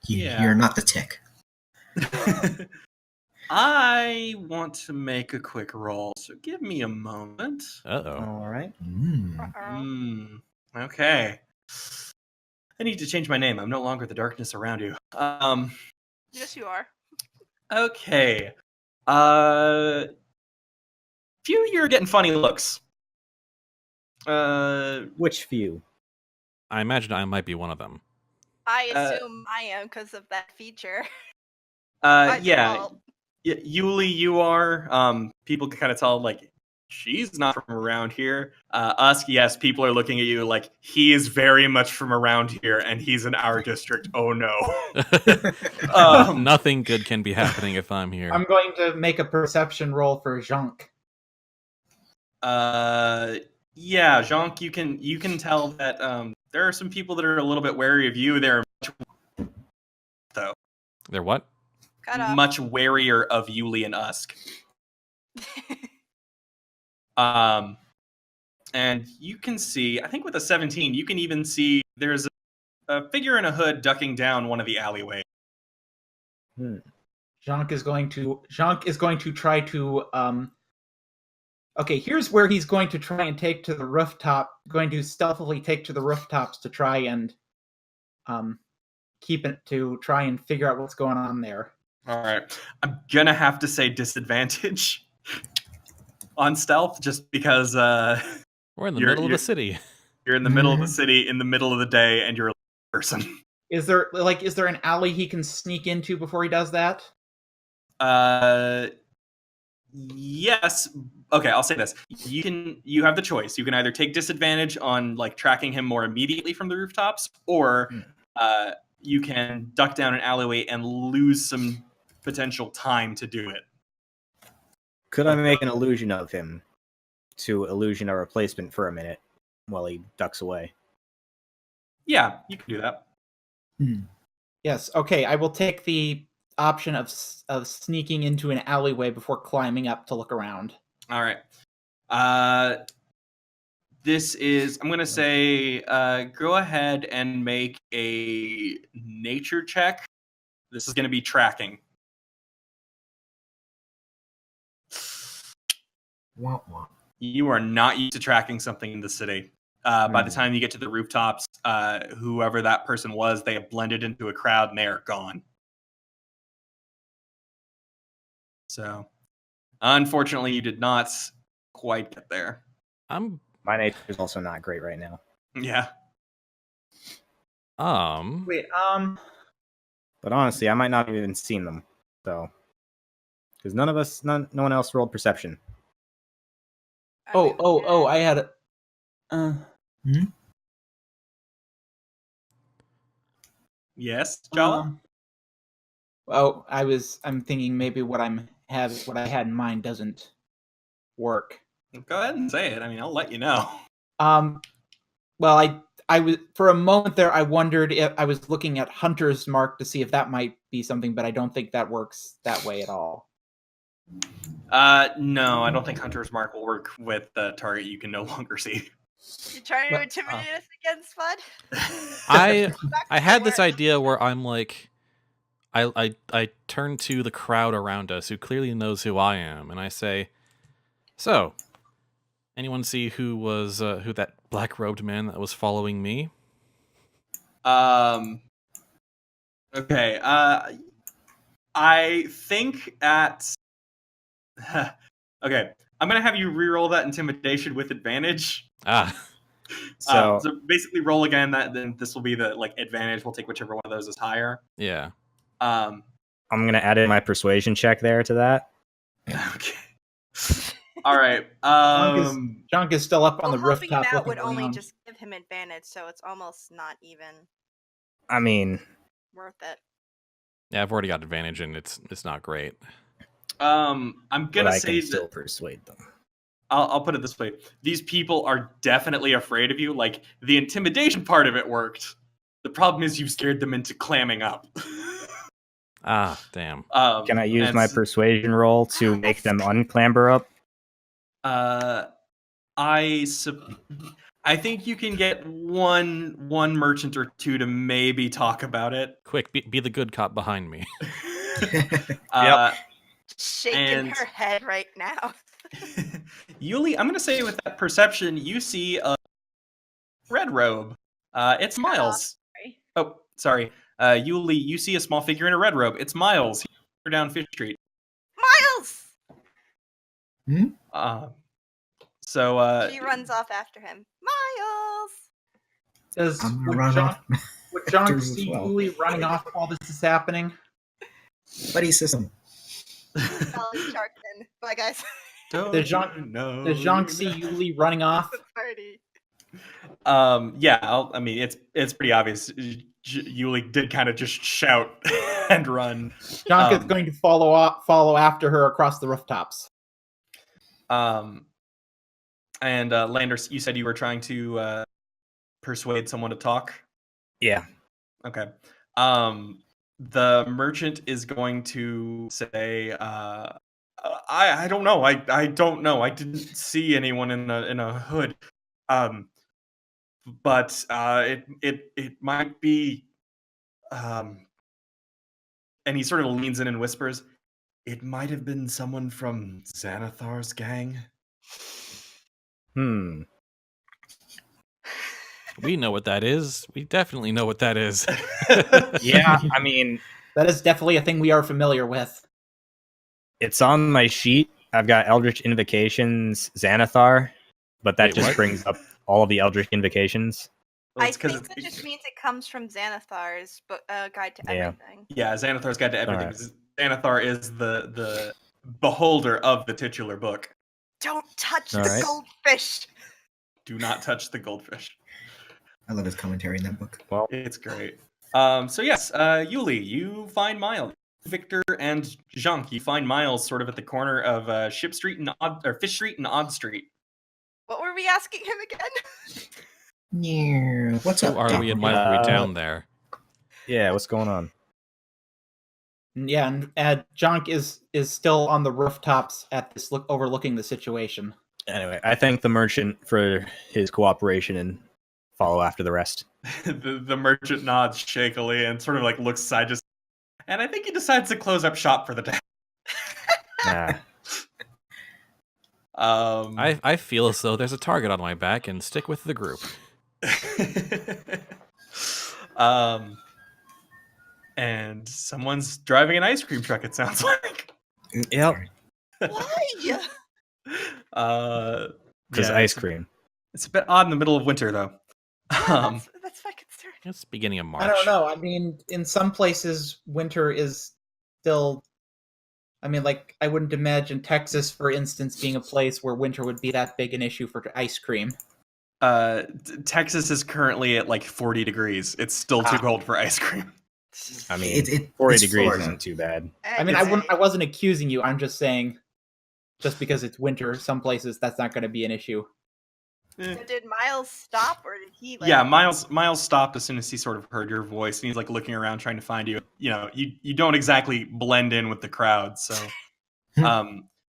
Yeah. You're not the tick. I want to make a quick roll, so give me a moment. All right. Okay. I need to change my name. I'm no longer the darkness around you. Yes, you are. Okay. Few, you're getting funny looks. Which few? I imagine I might be one of them. I assume I am because of that feature. Yeah, Yuliy, you are. People can kind of tell, like, she's not from around here. Us, yes, people are looking at you like, he is very much from around here, and he's in our district. Oh, no. Nothing good can be happening if I'm here. I'm going to make a perception roll for Jhank. Yeah, Jhank, you can tell that there are some people that are a little bit wary of you. They're They're what? Cut off. much warier of Yuliy and Usk. And you can see, I think with a 17, you can even see there's a figure in a hood ducking down one of the alleyways. Jhank is going to try to okay, here's where he's going to try and take to the rooftop, going to stealthily take to the rooftops to try and keep it, to try and figure out what's going on there. All right. I'm going to have to say disadvantage on stealth just because We're in the middle of the city. you're in the middle of the city, in the middle of the day, and you're a person. Is there an alley he can sneak into before he does that? Yes. Okay, I'll say this. You have the choice. You can either take disadvantage on like tracking him more immediately from the rooftops, or you can duck down an alleyway and lose some potential time to do it. Could I make an illusion of him to illusion a replacement for a minute while he ducks away? Yeah, you can do that. Yes. Okay, I will take the option of sneaking into an alleyway before climbing up to look around. All right. This is, I'm going to say, go ahead and make a nature check. This is going to be tracking. You are not used to tracking something in the city. By the time you get to the rooftops, whoever that person was, they have blended into a crowd and they are gone. So, unfortunately, you did not quite get there. My nature is also not great right now. Yeah. Wait, But honestly, I might not have even seen them. So Because no one else rolled perception. I had a. Yes, Jawa? I'm thinking maybe what I had in mind doesn't work. Go ahead and say it. I mean, I'll let you know. Well, I was for a moment there. I wondered if I was looking at Hunter's Mark to see if that might be something, but I don't think that works that way at all. No, I don't think Hunter's Mark will work with the target you can no longer see. You trying to intimidate us again, Spud? I had this idea where I'm like, I turn to the crowd around us who clearly knows who I am, and I say, "So, anyone see who was who that black robed man that was following me?" Okay. I think at. Okay, I'm gonna have you re-roll that intimidation with advantage. So So basically, roll again. Then this will be the advantage. We'll take whichever one of those is higher. yeah. Um. I'm gonna add in my persuasion check there to that. Okay. All right. Jhank is still up on the helping him rooftop. out would looking only around. just give him advantage, so it's almost not even I mean, worth it. Yeah, I've already got advantage, and it's not great. I'm but gonna I say can still that persuade them. I'll put it this way: these people are definitely afraid of you. Like the intimidation part of it worked. The problem is you scared them into clamming up. Damn. Can I use my persuasion roll to make them unclamber up? I think you can get one merchant or two to maybe talk about it. Quick, be the good cop behind me. Shaking her head right now. Yuliy, I'm going to say with that perception, you see a red robe. It's Miles. Oh, sorry. Yuliy, you see a small figure in a red robe. It's Miles. He's down Fish Street. Miles! So she runs off after him. Miles! Would Jhank see Yuliy running off while this is happening? Buddy system. Bye, guys. Does Jhank see Yuliy running off? Yeah, I mean it's pretty obvious. Yuliy did kind of just shout and run. Jhank is going to follow after her across the rooftops. And Landers, you said you were trying to persuade someone to talk? Yeah. Okay. The merchant is going to say, I don't know. I don't know. I didn't see anyone in a hood. But it might be and he sort of leans in and whispers, it might have been someone from Xanathar's gang. We know what that is. We definitely know what that is. Yeah, I mean, that is definitely a thing we are familiar with. It's on my sheet. I've got Eldritch Invocations, Xanathar, but that just brings up all of the Eldritch Invocations. Well, I think that just means it comes from Xanathar's Guide to Everything. Yeah, Xanathar's Guide to Everything. Right. Xanathar is the beholder of the titular book. Don't touch the goldfish. Do not touch the goldfish. I love his commentary in that book. Well, it's great. So yes, Yuliy, you find Miles. Victor and Jhank, you find Miles sort of at the corner of Ship Street and Fish Street and Odd Street. What were we asking him again? Yeah. What's up? Who are we and why are we down there? Yeah, what's going on? Yeah, and Jhank is still on the rooftops at this overlooking the situation. Anyway, I thank the merchant for his cooperation and follow after the rest. the merchant nods shakily and sort of looks aside, and I think he decides to close up shop for the day. I feel as though there's a target on my back and stick with the group. And someone's driving an ice cream truck, it sounds like. Yep. Why? Because ice cream. It's a bit odd in the middle of winter, though. Yeah, that's my concern. It's beginning of March. I don't know. I mean, in some places, winter is still I mean, like, I wouldn't imagine Texas, for instance, being a place where winter would be that big an issue for ice cream. Texas is currently at like 40 degrees. It's still too cold for ice cream. I mean, It- 40 it's degrees Florida. isn't too bad. I mean, I wasn't accusing you. I'm just saying, just because it's winter, some places that's not going to be an issue. Eh. So did Miles stop, or did he? Like, Yeah, Miles stopped as soon as he sort of heard your voice, and he's like looking around trying to find you. You know, you don't exactly blend in with the crowd, so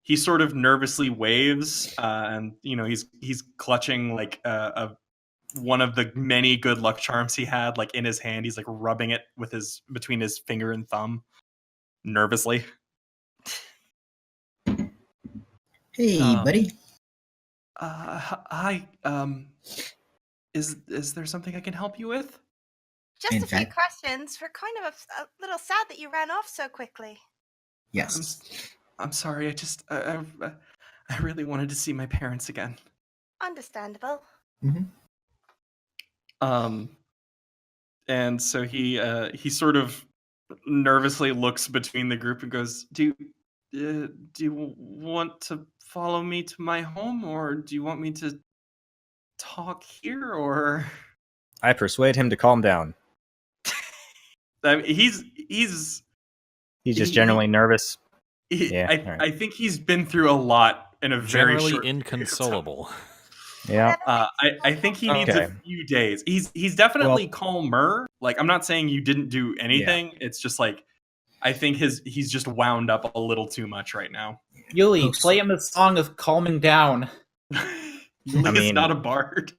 he sort of nervously waves, and you know he's clutching like one of the many good luck charms he had like in his hand. He's like rubbing it with between his finger and thumb, nervously. Hey, buddy. Hi. Is there something I can help you with? just In a few fact- questions. We're kind of a little sad that you ran off so quickly. Yes. I'm sorry. I really wanted to see my parents again. Understandable. And so he sort of nervously looks between the group and goes, Do you want to follow me to my home, or do you want me to talk here, or I persuade him to calm down. I mean, he's He's just He- generally nervous. Yeah, I alright. I think he's been through a lot in a very Generally short period of time. inconsolable. Yeah. I think he needs Okay. a few days. He's definitely calmer. Like, I'm not saying you didn't do anything. It's just like I think he's just wound up a little too much right now. Yuliy, Oh, play him a song of calming down. Yuliy is mean- not a bard.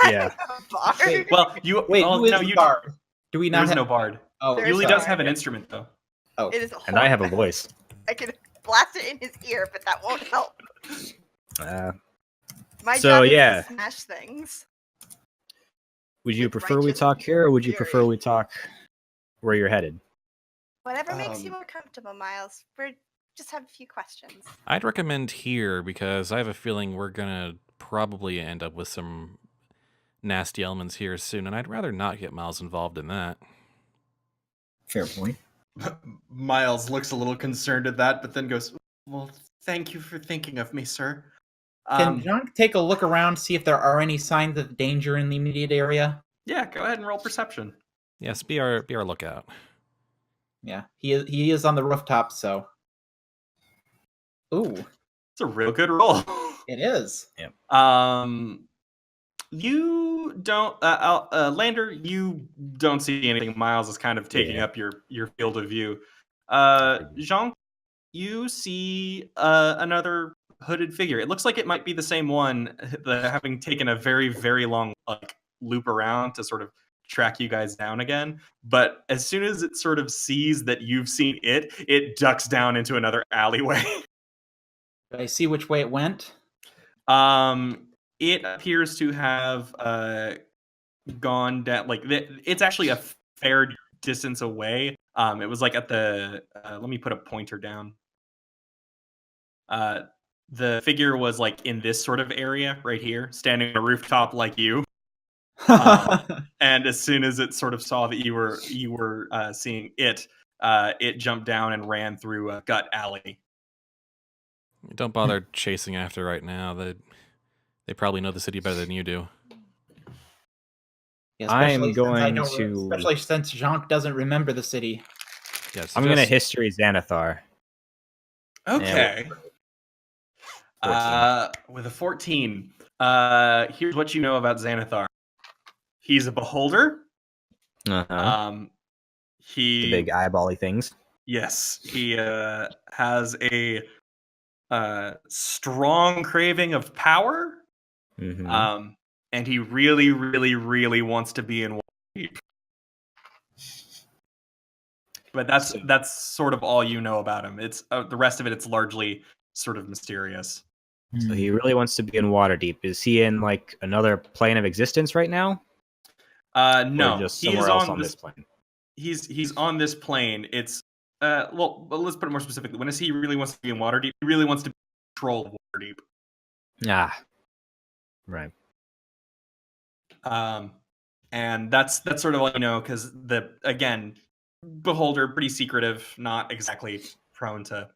Yeah. Bard. Wait, Well, you Wait, well, who is no, the you bard? Do we not there's have... no bard. Oh, There is Yuliy no does bard. have an instrument though. oh. It is a And I have a horn. voice. I can blast it in his ear, but that won't help. My So, job is yeah. to smash things. Would you With prefer we righteous talk here, or would you prefer fury. we talk where you're headed? Whatever makes you Um, more comfortable, Miles. We're just have a few questions. I'd recommend here because I have a feeling we're gonna probably end up with some nasty elements here soon, and I'd rather not get Miles involved in that. Fair point. Miles looks a little concerned at that, but then goes, "Well, thank you for thinking of me, sir." Can Jhank take a look around, see if there are any signs of danger in the immediate area? Yeah, go ahead and roll perception. Yes, be our lookout. Yeah, he is on the rooftop, so... Ooh, It's a real good roll. it is. You don't, Lander. You don't see anything. Miles is kind of taking Yeah. up your field of view. Jhank, you see another hooded figure. It looks like it might be the same one, having taken a very, very long like loop around to sort of track you guys down again. But as soon as it sort of sees that you've seen it, it ducks down into another alleyway. Do I see which way it went? It appears to have gone down. Like it's actually a fair distance away. It was like at the. Let me put a pointer down. The figure was like in this sort of area right here, standing on a rooftop like you. And as soon as it sort of saw that you were seeing it, it jumped down and ran through a gut alley. Don't bother chasing after right now. They probably know the city better than you do. Yeah, I'm especially since going don't- to- Especially since Jhank doesn't remember the city. Yes, I'm going to history Xanathar. Okay. Yeah, With a 14, here's what you know about Xanathar. He's a beholder. Uh-huh. He The big eyebally things. Yes, he has a strong craving of power. Mm-hmm. And he really, really, really wants to be in Waterdeep. But that's sort of all you know about him. It's the rest of it. It's largely sort of mysterious. So he really wants to be in Waterdeep. Is he in like another plane of existence right now? No, Or just he is somewhere else on on this plane. He's on this plane. It's well, let's put it more specifically. When I say he really wants to be in Waterdeep, he really wants to be in control of Waterdeep. Ah, right. And that's sort of all you know, because beholder, pretty secretive, not exactly prone to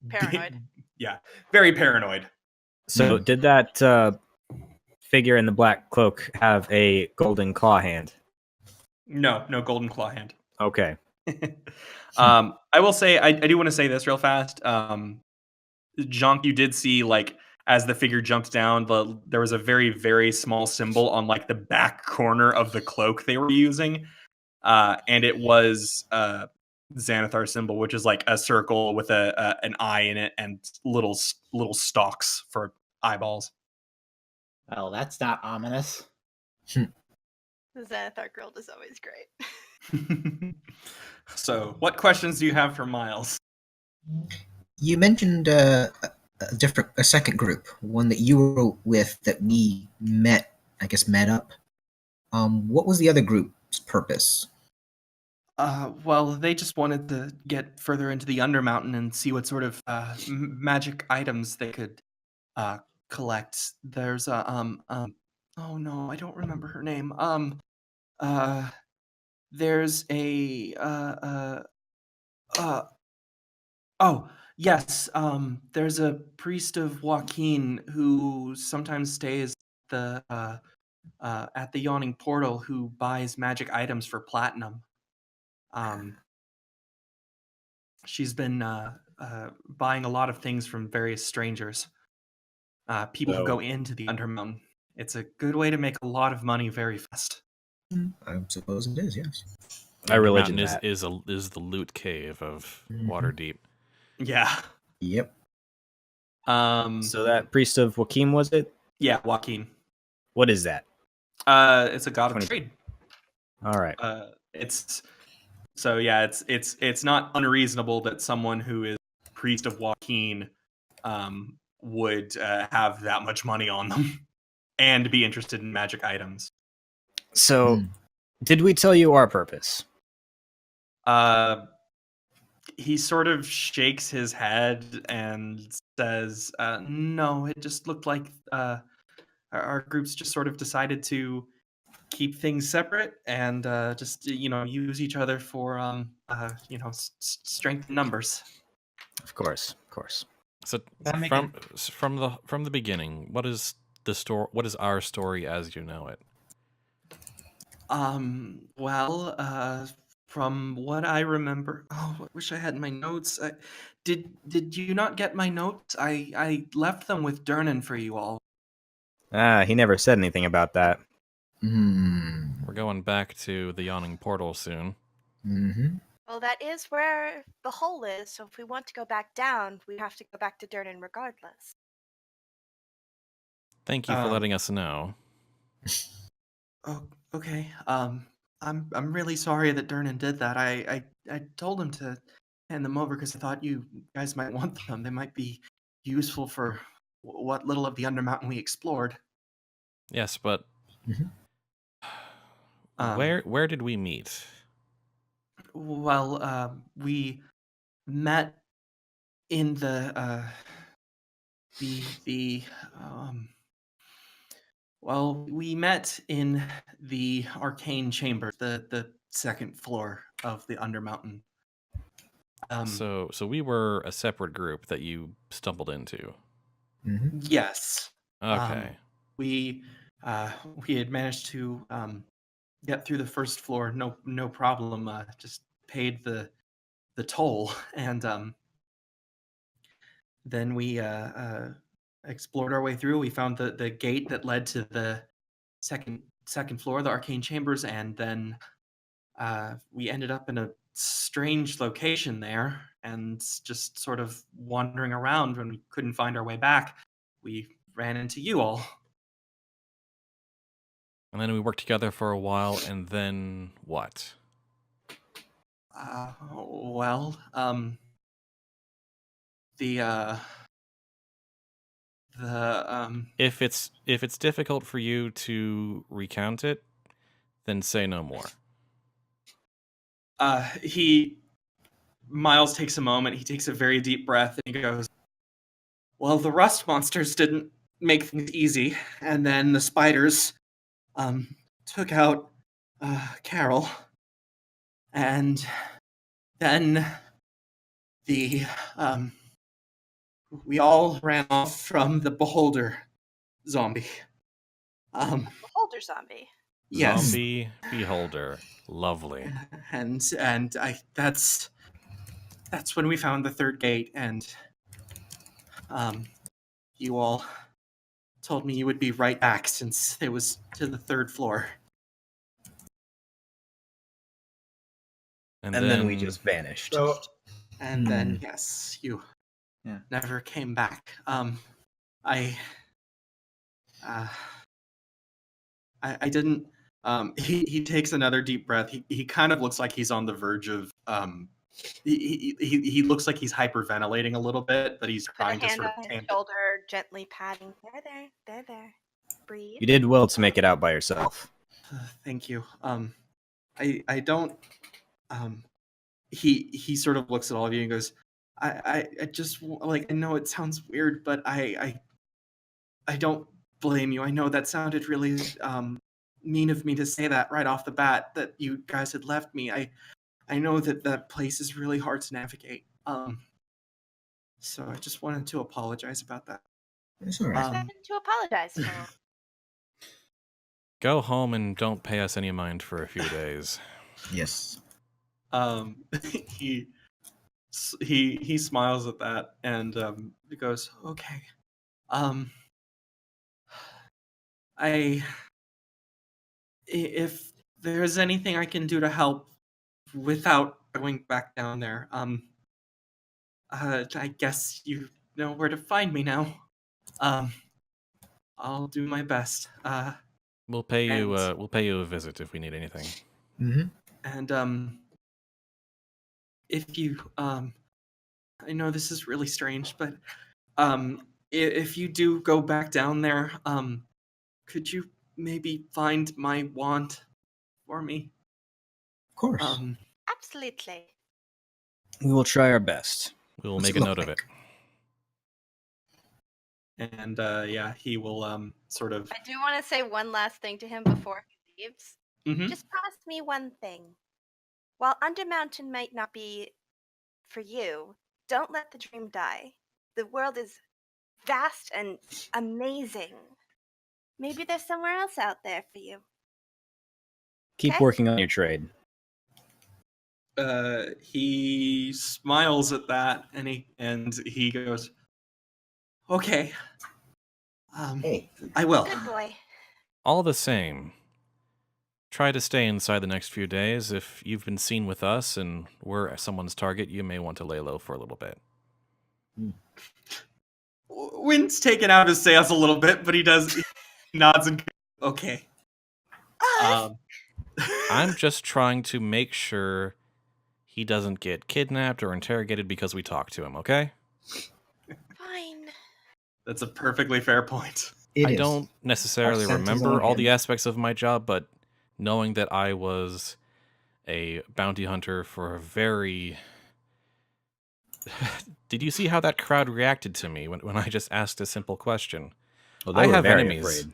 Paranoid. Yeah, very paranoid. So did that figure in the black cloak have a golden claw hand? No golden claw hand. Okay. I will say, I do want to say this real fast. Jhank, you did see, like, as the figure jumped down, there was a very, very small symbol on, like, the back corner of the cloak they were using. And it was Xanathar's symbol, which is like a circle with an eye in it and little stalks for eyeballs. Well, that's not ominous. The Xanathar girl is always great. So, what questions do you have for Miles? You mentioned a second group, one that you were with that we met up. What was the other group's purpose? Well, they just wanted to get further into the Undermountain and see what sort of magic items they could collect. There's a oh no, I don't remember her name. There's a oh yes, there's a priest of Joaquin who sometimes stays at the Yawning Portal who buys magic items for platinum. She's been buying a lot of things from various strangers. People who So- go into the Undermountain. It's a good way to make a lot of money very fast. I suppose it is, yes. I religion Mountain that. is the loot cave of Mhm. Waterdeep. Yeah. Yep. So that priest of Joaquin, was it? Yeah, Joaquin. What is that? It's a god of 20. trade. All right. It's not unreasonable that someone who is priest of Joaquin would have that much money on them and be interested in magic items. So, did we tell you our purpose? He sort of shakes his head and says, "No, it just looked like our groups just sort of decided to keep things separate and just use each other for strength in numbers." Of course. So That make from the beginning, what is the story? What is our story as you know it? From what I remember, I wish I had my notes. Did you not get my notes? I left them with Durnan for you all. He never said anything about that. We're going back to the Yawning Portal soon. Mm-hmm. Well, that is where the hole is, so if we want to go back down, we have to go back to Durnan regardless. Thank you for letting us know. Oh, okay. I'm really sorry that Durnan did that. I told him to hand them over because I thought you guys might want them. They might be useful for what little of the Undermountain we explored. Yes, but Um, where did we meet? Well, we met in we met in the arcane chamber, the second floor of the Undermountain. So we were a separate group that you stumbled into. Yes. Okay. We had managed to get through the first floor, no problem. Just paid the toll, and then we explored our way through. We found the gate that led to the second floor, the arcane chambers, and then we ended up in a strange location there, and just sort of wandering around when we couldn't find our way back, we ran into you all. And then we worked together for a while, and then what? Well, If it's difficult for you to recount it, then say no more. Miles takes a moment. He takes a very deep breath and he goes, "Well, the rust monsters didn't make things easy, and then the spiders took out Carol, and then the we all ran off from the beholder zombie. Beholder zombie. Yes. Zombie beholder. Lovely. And that's when we found the third gate, and you all told me you would be right back since it was to the third floor. And then we just vanished. So And then yes, you never came back. I didn't. He takes another deep breath. He kind of looks like he's on the verge of he looks like he's hyperventilating a little bit, but he's Put a trying to hand sort on of his tame it. shoulder, gently patting. There. Breathe. You did well to make it out by yourself. Thank you. I don't. He sort of looks at all of you and goes, I just like, I know it sounds weird, but I don't blame you. I know that sounded really mean of me to say that right off the bat, that you guys had left me. I know that place is really hard to navigate. So I just wanted to apologize about that. It's all right. Nothing to apologize for. Go home and don't pay us any mind for a few days. Yes. He smiles at that and he goes, okay. If there's anything I can do to help without going back down there, I guess you know where to find me now. I'll do my best. We'll pay you. We'll pay you a visit if we need anything. Mm-hmm. And if you I know this is really strange, but if you do go back down there, could you maybe find my wand for me? Of course. Absolutely. We will try our best. We will What's make it a look note of it. like? And yeah, he will sort of. I do want to say one last thing to him before he leaves. Mhm. Just promise me one thing. While Undermountain might not be for you, don't let the dream die. The world is vast and amazing. Maybe there's somewhere else out there for you. Keep Okay. working on your trade. He smiles at that, and he goes, "Okay, Hey. I will." Good boy. All the same, try to stay inside the next few days. If you've been seen with us and we're someone's target, you may want to lay low for a little bit. Wind's taken out of his sails a little bit, but he nods and goes, okay. I'm just trying to make sure he doesn't get kidnapped or interrogated because we talked to him, okay? Fine. That's a perfectly fair point. I don't necessarily Our scent is remember on all him. the aspects of my job, but knowing that I was a bounty hunter for a very... Did you see how that crowd reacted to me when I just asked a simple question? Well, I they were have very enemies. afraid.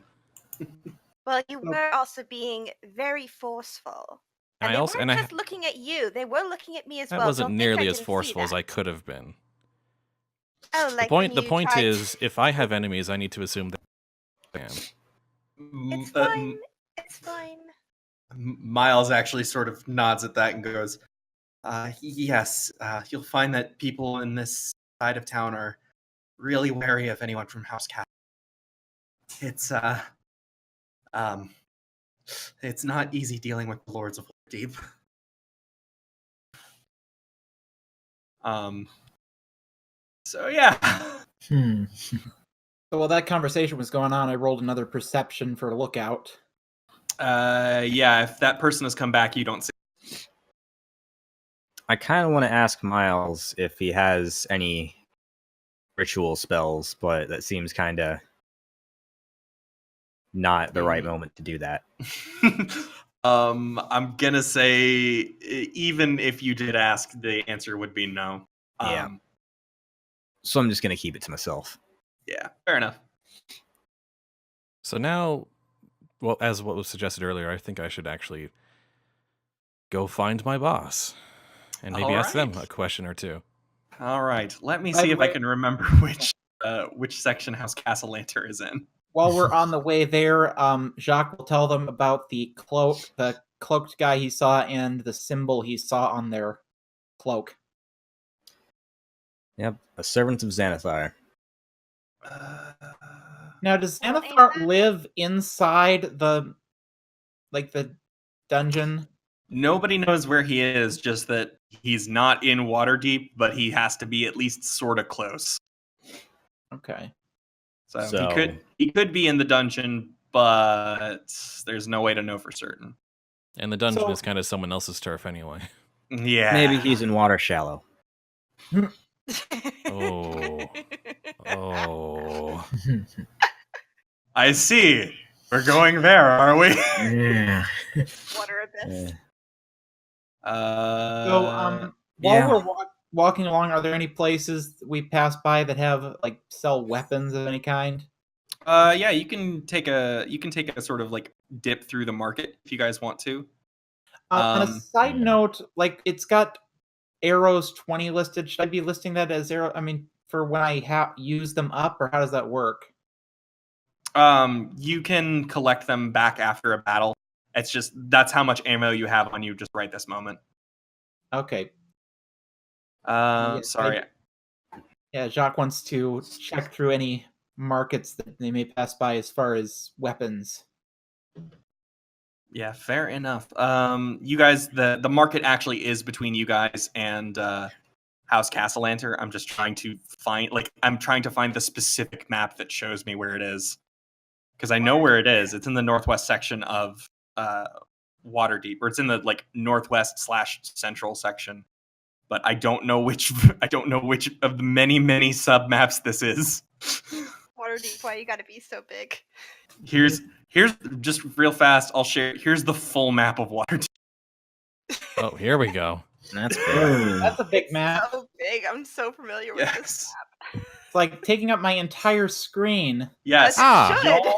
Well, you were also being very forceful. And they weren't just looking at you, they were looking at me as That well. wasn't Don't think I nearly as didn't see forceful as that. I could have been. Oh, like The point is, if I have enemies, I need to assume that I am. It's fine. It's fine. Miles actually sort of nods at that and goes, yes, you'll find that people in this side of town are really wary of anyone from House Cat. It's not easy dealing with the Lords of Waterdeep. So yeah. So while that conversation was going on, I rolled another perception for a lookout. Yeah, if that person has come back, you don't see. I kind of want to ask Miles if he has any ritual spells, but that seems kind of not the right moment to do that. I'm gonna say, even if you did ask, the answer would be no. Yeah. So I'm just going to keep it to myself. Yeah, fair enough. So now, well, as what was suggested earlier, I think I should actually go find my boss and maybe ask them a question or two. All right. Let me By see the if I way- can remember which section House Castellanter is in. While we're on the way there, Jacques will tell them about the cloaked guy he saw, and the symbol he saw on their cloak. Yep, a servant of Xanathar. Now, does Well, ain't Xanathar that- live inside the dungeon? Nobody knows where he is, just that he's not in Waterdeep, but he has to be at least sort of close. Okay. So he could be in the dungeon, but there's no way to know for certain. And the dungeon So- is kind of someone else's turf anyway. Yeah. Maybe he's in water shallow. Oh. Oh. I see. We're going there, are we? Yeah. Water abyss. So, while yeah. we're walking along, are there any places we pass by that have sell weapons of any kind? Yeah, you can take a sort of like dip through the market if you guys want to. On a side note, it's got arrows 20 listed. Should I be listing that as arrow? I mean, for when I use them up, or how does that work? You can collect them back after a battle. It's just that's how much ammo you have on you just right this moment. Okay. Sorry. Yeah, Jacques wants to check through any markets that they may pass by as far as weapons. Yeah, fair enough. You guys, the market actually is between you guys and House Castellanter. I'm just trying to find the specific map that shows me where it is, because I know where it is. It's in the northwest section of Waterdeep, or it's in the northwest/central section. But I don't know which. I don't know which of the many sub maps this is. Waterdeep, why you gotta be so big? Here's just real fast. I'll share. Here's the full map of Waterdeep. Oh, here we go. That's big. That's a big map. So big. I'm so familiar with this. Yes. It's like taking up my entire screen. Yes. Ah. As it should. Y'all,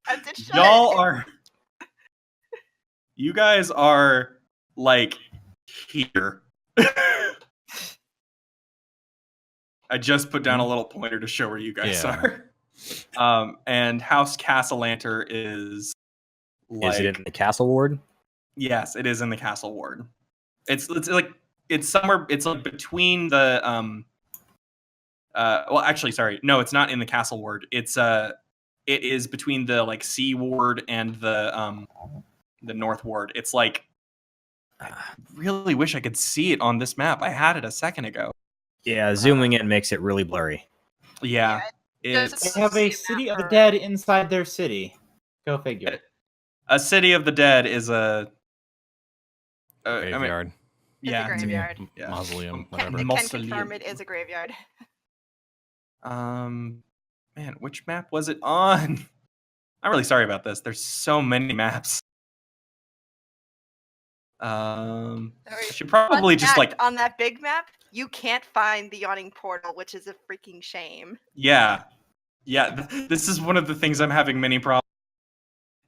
As it should. y'all are. You guys are like here. I just put down a little pointer to show where you guys Yeah. are. And House Castellanter is like, Is it in the castle ward? yes, it is in the castle ward. It's somewhere. It's like between the well, actually, sorry, no, it's not in the castle ward. It is between the sea ward and the north ward. It's like, I really wish I could see it on this map. I had it a second ago. Yeah, zooming in makes it really blurry. Yeah, Just- They have a city of the dead inside their city. Go figure. a city of the dead is a Graveyard. yeah, It's a graveyard. Yeah. Mausoleum, Can, whatever. can Mausoleum. confirm it is a graveyard. Man, which map was it on? I'm really sorry about this. There's so many maps. I should probably Fun just fact, on that big map, you can't find the yawning portal, which is a freaking shame. yeah. This is one of the things I'm having many problems.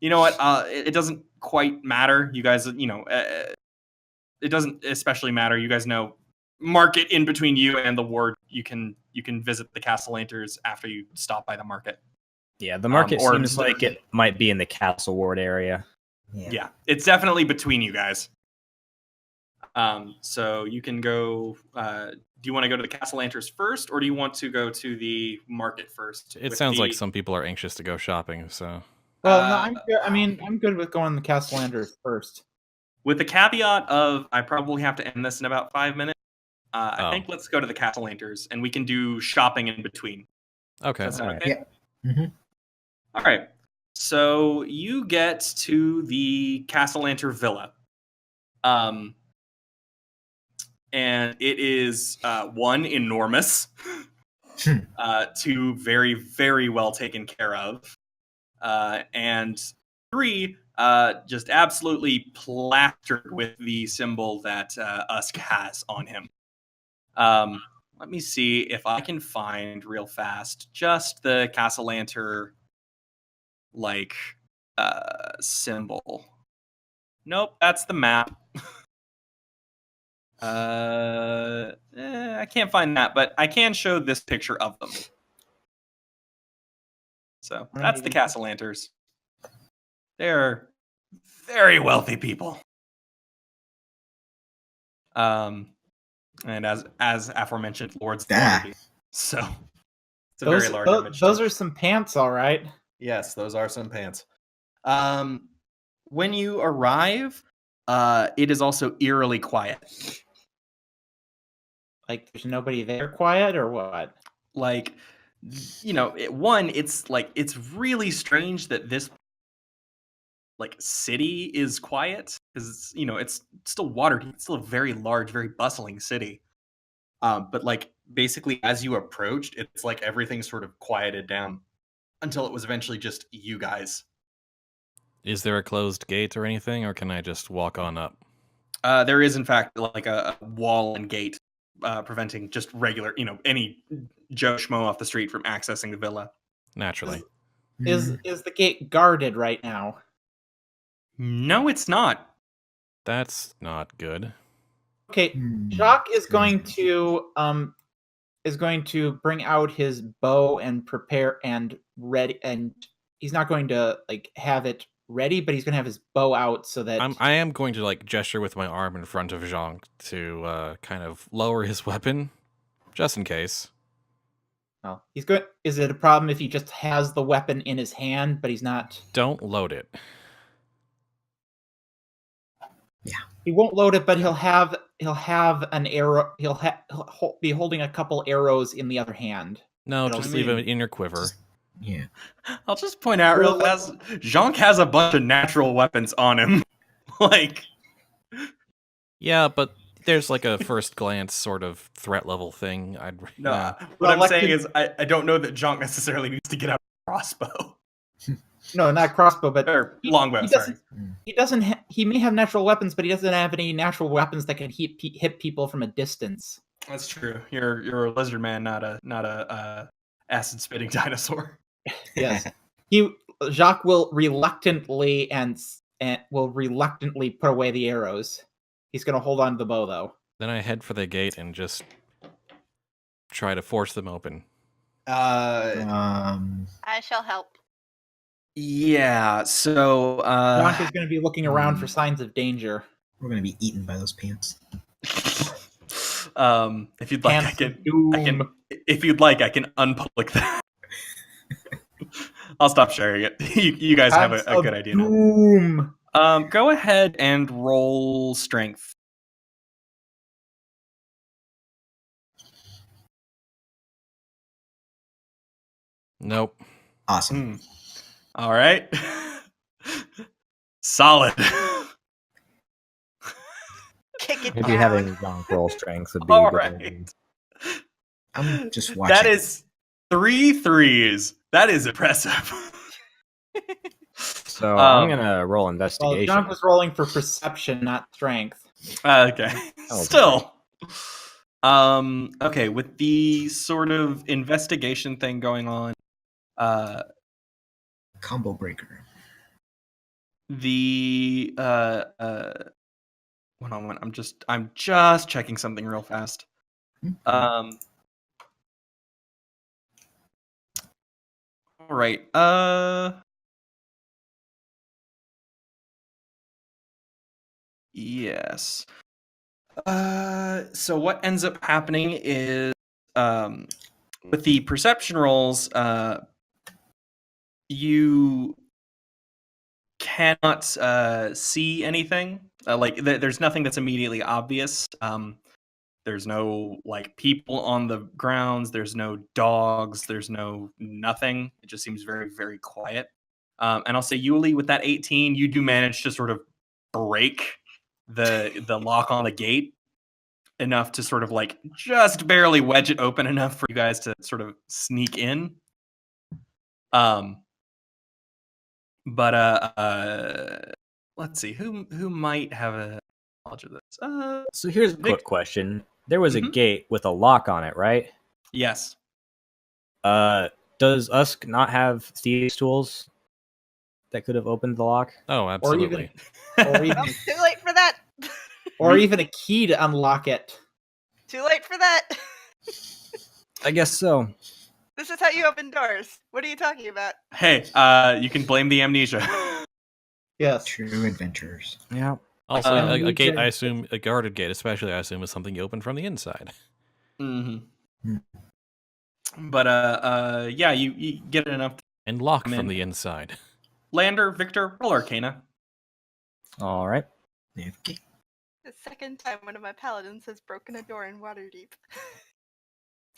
You know what? It doesn't quite matter. You guys, it doesn't especially matter. You guys know, market in between you and the ward. You can visit the Castellanters after you stop by the market. Yeah, the market or seems just- like it might be in the castle ward area. Yeah, it's definitely between you guys. So you can go. Do you want to go to the Castellanters first, or do you want to go to the market first? It with sounds the- like some people are anxious to go shopping, so Well, no, I'm good. I mean, I'm good with going to Castellanders first. with the caveat of I probably have to end this in about 5 minutes. I Oh. think let's go to the Castellanters, and we can do shopping in between. okay. Does that sound Alright. okay? Yeah. Mhm. All right. So you get to the Castellanter Villa. And it is one, enormous, two, very, very well taken care of, and three, just absolutely plastered with the symbol that Usk has on him. Let me see if I can find real fast just the Castellanter symbol. Nope, that's the map. I can't find that, but I can show this picture of them. So that's the Castellanters. They're very wealthy people. And as aforementioned, lords of Waterdeep. So it's a very large image. Those are some pants, all right. Yes, those are some pants. When you arrive, it is also eerily quiet. Like, there's nobody there quiet, or what? Like, it's really strange that this city is quiet, because it's still Waterdeep. It's still a very large, very bustling city. But basically, as you approached, it's like everything sort of quieted down until it was eventually just you guys. Is there a closed gate or anything, or can I just walk on up? There is, in fact, a wall and gate preventing just regular, any Joe Schmo off the street from accessing the villa. Naturally. Is the gate guarded right now? No, it's not. That's not good. Okay, Jhank is going to bring out his bow and prepare and ready, and he's not going to have it ready, but he's going to have his bow out so that I am going to gesture with my arm in front of Jhank to kind of lower his weapon, just in case. Oh, he's good. Is it a problem if he just has the weapon in his hand, but he's not? Don't load it. Yeah. He won't load it, but he'll have an arrow. He'll be holding a couple arrows in the other hand. No, just leave it in your quiver. Yeah. I'll just point out real fast, Jhank has a bunch of natural weapons on him. Yeah, but there's a first glance sort of threat level thing. What I'm saying is I don't know that Jhank necessarily needs to get out a crossbow. No, not crossbow, but longbow. Sorry. He doesn't. He may have natural weapons, but he doesn't have any natural weapons that can hit people from a distance. That's true. You're a lizard man, not a acid spitting dinosaur. Yes. Jacques will reluctantly put away the arrows. He's going to hold on to the bow, though. Then I head for the gate and just try to force them open. I shall help. Yeah, so Jhank is going to be looking around for signs of danger. We're going to be eaten by those pants. If you'd like, I can. If you'd like, I can unpublic that. I'll stop sharing it. You guys have a good idea now. Go ahead and roll strength. Nope. Awesome. All right. Solid. Kick it Maybe down. having Jhank roll strength would be All good. right. I'm just watching. That is 3 3s. That is impressive. So I'm gonna roll Well, investigation. Jhank was rolling for perception, not strength. Okay. Oh, Still. Okay, with the sort of investigation thing going on, Combo breaker. the hold on, I'm just checking something real fast. All right. Yes. So what ends up happening is with the perception rolls, you cannot see anything. There's nothing that's immediately obvious. There's no people on the grounds. There's no dogs. There's no nothing. It just seems very, very quiet. And I'll say, Yuliy, with that 18, you do manage to sort of break the lock on the gate enough to sort of just barely wedge it open enough for you guys to sort of sneak in. But let's see who might have a knowledge of this. So here's a quick question. There was a gate with a lock on it, right? Yes. Does Usk not have thieves' tools that could have opened the lock? Oh, absolutely. Or even Too late for that. or even a key to unlock it. Too late for that. I guess so. This is how you open doors. What are you talking about? Hey, you can blame the amnesia. Yes. True adventurers. Yeah. Also, a gate, to- I assume, a guarded gate, especially, I assume, is something you open from the inside. hmm Hmm. But yeah, you get enough. And lock I'm in. from the inside. Lander, Victor, roll Arcana. All right. Okay. The second time one of my paladins has broken a door in Waterdeep.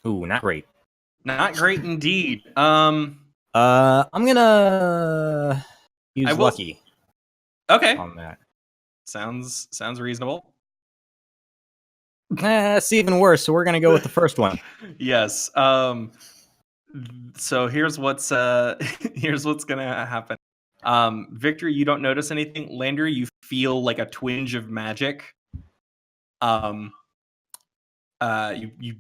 Ooh, not great. Not great indeed. I'm gonna use I will- lucky Okay, on that. sounds reasonable. It's even worse, so we're gonna go with the first one. Yes. So here's what's here's what's gonna happen. Victor, you don't notice anything. Lander, you feel like a twinge of magic. You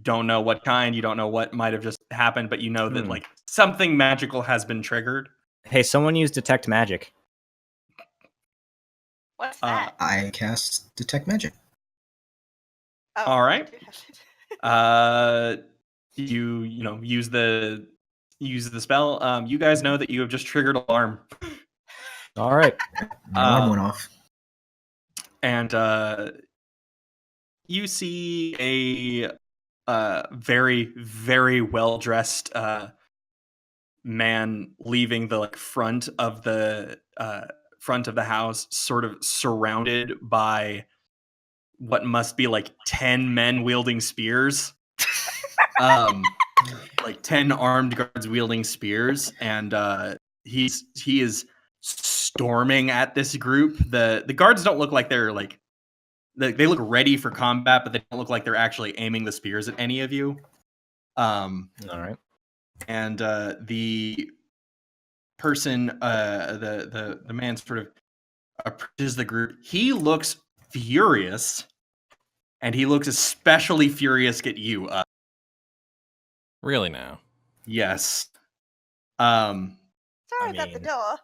don't know what kind, you don't know what might have just happened, but you know that like something magical has been triggered. Hey, someone use detect magic. What's that? I cast Detect Magic. Oh, all right. you have it. You know use the spell. You guys know that you have just triggered alarm. All right. My alarm went off. And you see a very, very well dressed man leaving the like front of the house, sort of surrounded by what must be like 10 men wielding spears. Like 10 armed guards wielding spears, and he is storming at this group. The guards don't look like they're like they look ready for combat, but they don't look like they're actually aiming the spears at any of you. All right. And the person, the man, sort of approaches the group. He looks furious, and he looks especially furious at you. Really now? Yes. Sorry I about the mean- door.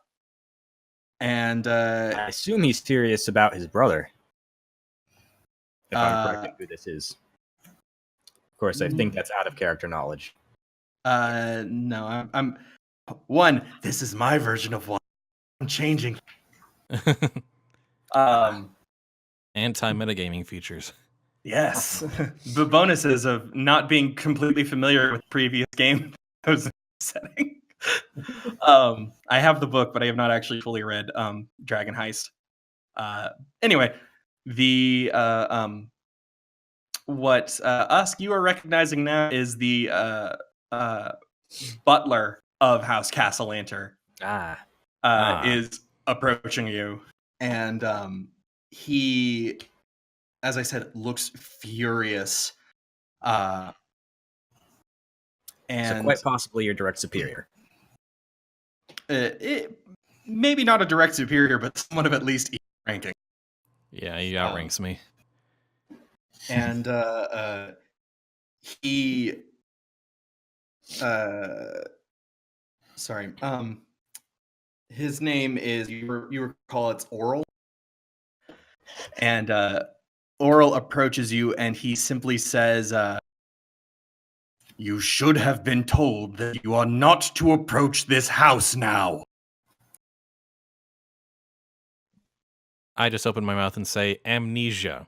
And I assume he's furious about his brother. If I'm correct Uh, in who this is. Of course, I think that's out of character knowledge. no, I'm one. This is my version of one. I'm changing. Anti-metagaming features. Yes. The bonuses of not being completely familiar with previous game I was setting. I have the book, but I have not actually fully read Dragon Heist. Anyway, the what Usk you are recognizing now is the butler of House Castellanter is approaching you, and he, as I said, looks furious. And So quite possibly your direct superior. Maybe not a direct superior, but someone of at least equal ranking. Yeah, he outranks me. And he sorry, his name is, you recall it's Oral. And Oral approaches you, and he simply says, you should have been told that you are not to approach this house now. I just open my mouth and say, amnesia.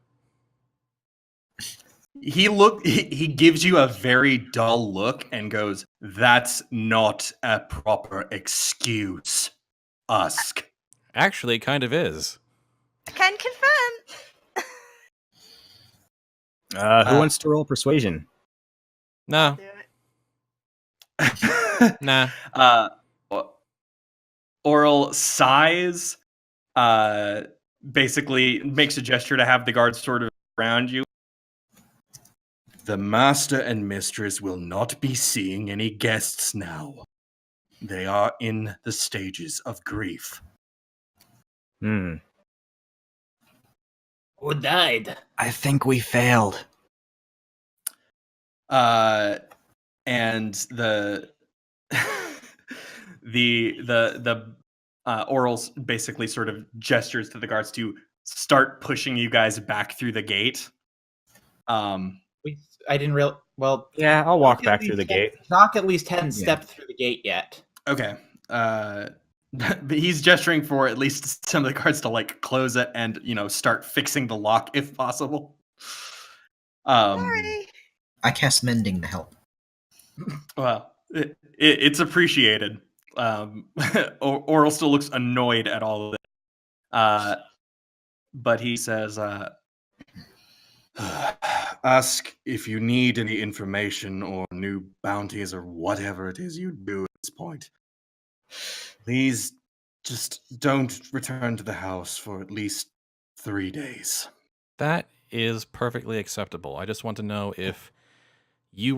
He gives you a very dull look and goes, that's not a proper excuse, Usk. Actually, it kind of is. I can confirm. Who wants to roll persuasion? No, Do it. nah. Oral sighs, basically makes a gesture to have the guards sort of around you. The master and mistress will not be seeing any guests now. They are in the stages of grief. Who died? I think we failed. And the Orals basically sort of gestures to the guards to start pushing you guys back through the gate. I didn't real well. Yeah, I'll walk Jhank back through the gate. Jhank at least hadn't Yeah. stepped through the gate yet. Okay. But he's gesturing for at least some of the guards to like close it and start fixing the lock if possible. Sorry. I cast Mending to help. Well, it's appreciated. Oral still looks annoyed at all of it. But he says, ask if you need any information or new bounties or whatever it is you do at this point. Please just don't return to the house for at least 3 days. That is perfectly acceptable. I just want to know if you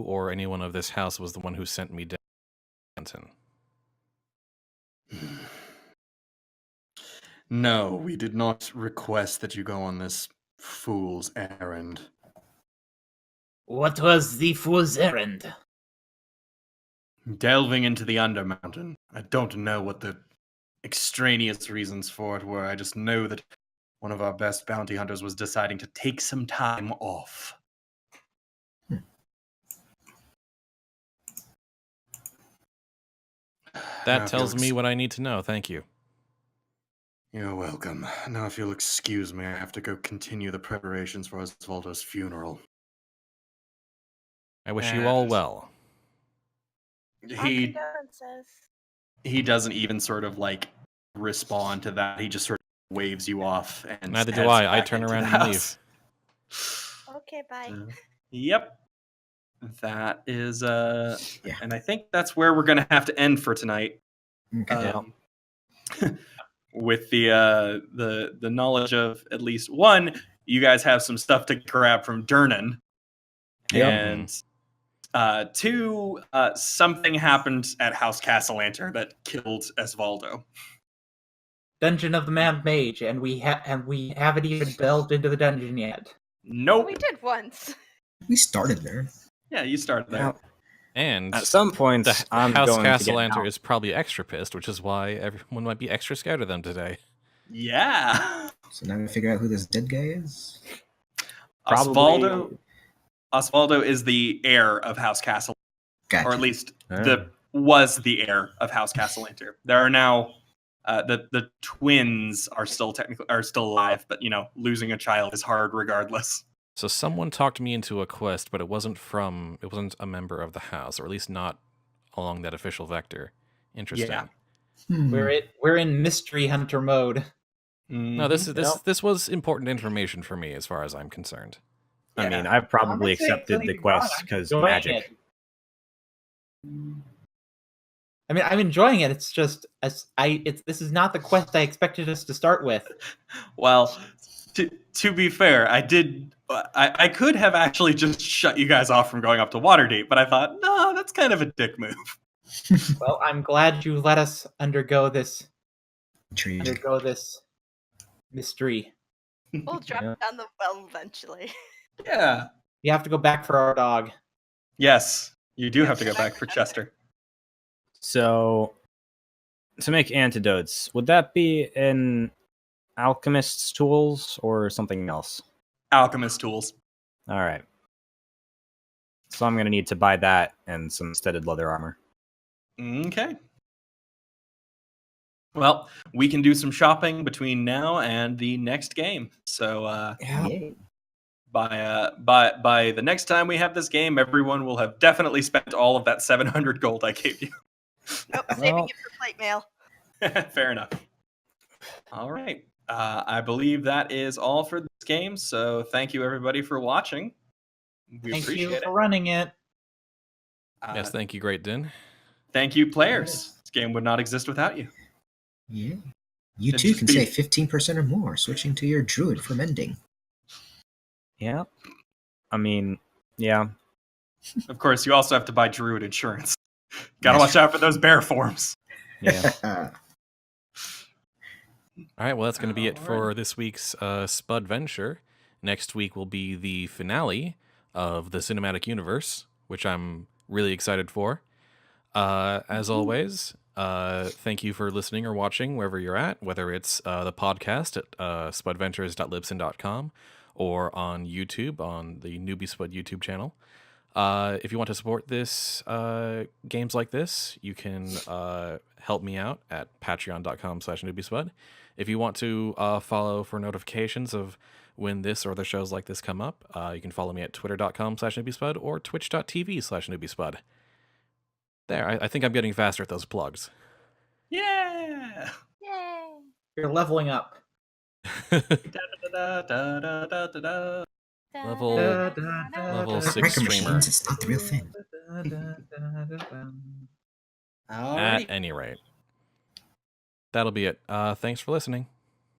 or anyone of this house was the one who sent me down. No, we did not request that you go on this fool's errand. What was the fool's errand? delving into the Undermountain. I don't know what the extraneous reasons for it were. I just know that one of our best bounty hunters was deciding to take some time off. That tells me what I need to know. Thank you. You're welcome. Now, if you'll excuse me, I have to go continue the preparations for Osvaldo's funeral. I wish you all well. He doesn't even sort of like respond to that. He just sort of waves you off. And Neither do heads I. I back turn into around the and house. leave. Okay, bye. Yep. That is Yeah. and I think that's where we're gonna have to end for tonight. Okay. With the knowledge of at least one, you guys have some stuff to grab from Durnan. Yep. And two, something happened at House Castellanter that killed Osvaldo. Dungeon of the Mad Mage, and we haven't even delved into the dungeon yet. Nope. We did once. We started there. Yeah, you started there. Yeah. And At some point, the I'm House going to get Castellanter out. is probably extra pissed, which is why everyone might be extra scared of them today. Yeah. So now we figure out who this dead guy is. Probably- Osvaldo is the heir of House Castle, Gotcha. or at least Oh. was the heir of House Castellanter. There are now the twins are still alive, but losing a child is hard regardless. So someone talked me into a quest, but it wasn't a member of the house, or at least not along that official vector. Interesting. Yeah. We're in mystery hunter mode. No, this was important information for me as far as I'm concerned. I mean, I've probably Honestly, accepted don't the even bother. quest I'm because enjoying magic. it. I mean, I'm enjoying it. It's just this is not the quest I expected us to start with. Well, to be fair, I could have actually just shut you guys off from going up to Waterdeep, but I thought, no, that's kind of a dick move. Well, I'm glad you let us undergo this Intrigued. mystery. We'll drop Yeah. down the well eventually. Yeah. You have to go back for our dog. Yes, you do have to go back for Chester. So, to make antidotes, would that be in alchemist's tools or something else? Alchemist tools. All right. So I'm going to need to buy that and some studded leather armor. Okay. Well, we can do some shopping between now and the next game. So Yeah. by the next time we have this game, everyone will have definitely spent all of that 700 gold I gave you. Nope, saving it for plate mail. Fair enough. All right. I believe that is all for this game. So thank you everybody for watching. We Thank appreciate you it. for running it. Yes, thank you, GreatDinn. Thank you, players. This game would not exist without you. Yeah. You It'd too just can be- save 15% or more switching to your druid for mending. Yeah. I mean, yeah. Of course, you also have to buy Druid insurance. Gotta Yes. watch out for those bear forms. Yeah. All right, well, that's going to be it All for this week's Spudventure. Next week will be the finale of the cinematic universe, which I'm really excited for. As always, thank you for listening or watching wherever you're at, whether it's the podcast at spudventures.libsyn.com or on YouTube on the Newbiespud YouTube channel. If you want to support this games like this, you can help me out at patreon.com/Newbiespud. If you want to follow for notifications of when this or other shows like this come up, you can follow me at twitter.com/Newbiespud or twitch.tv/Newbiespud. There, I think I'm getting faster at those plugs. Yeah. Yay! You're leveling up. Level Not six record streamer. machines, it's not the real thing. At any rate, that'll be it. Thanks for listening.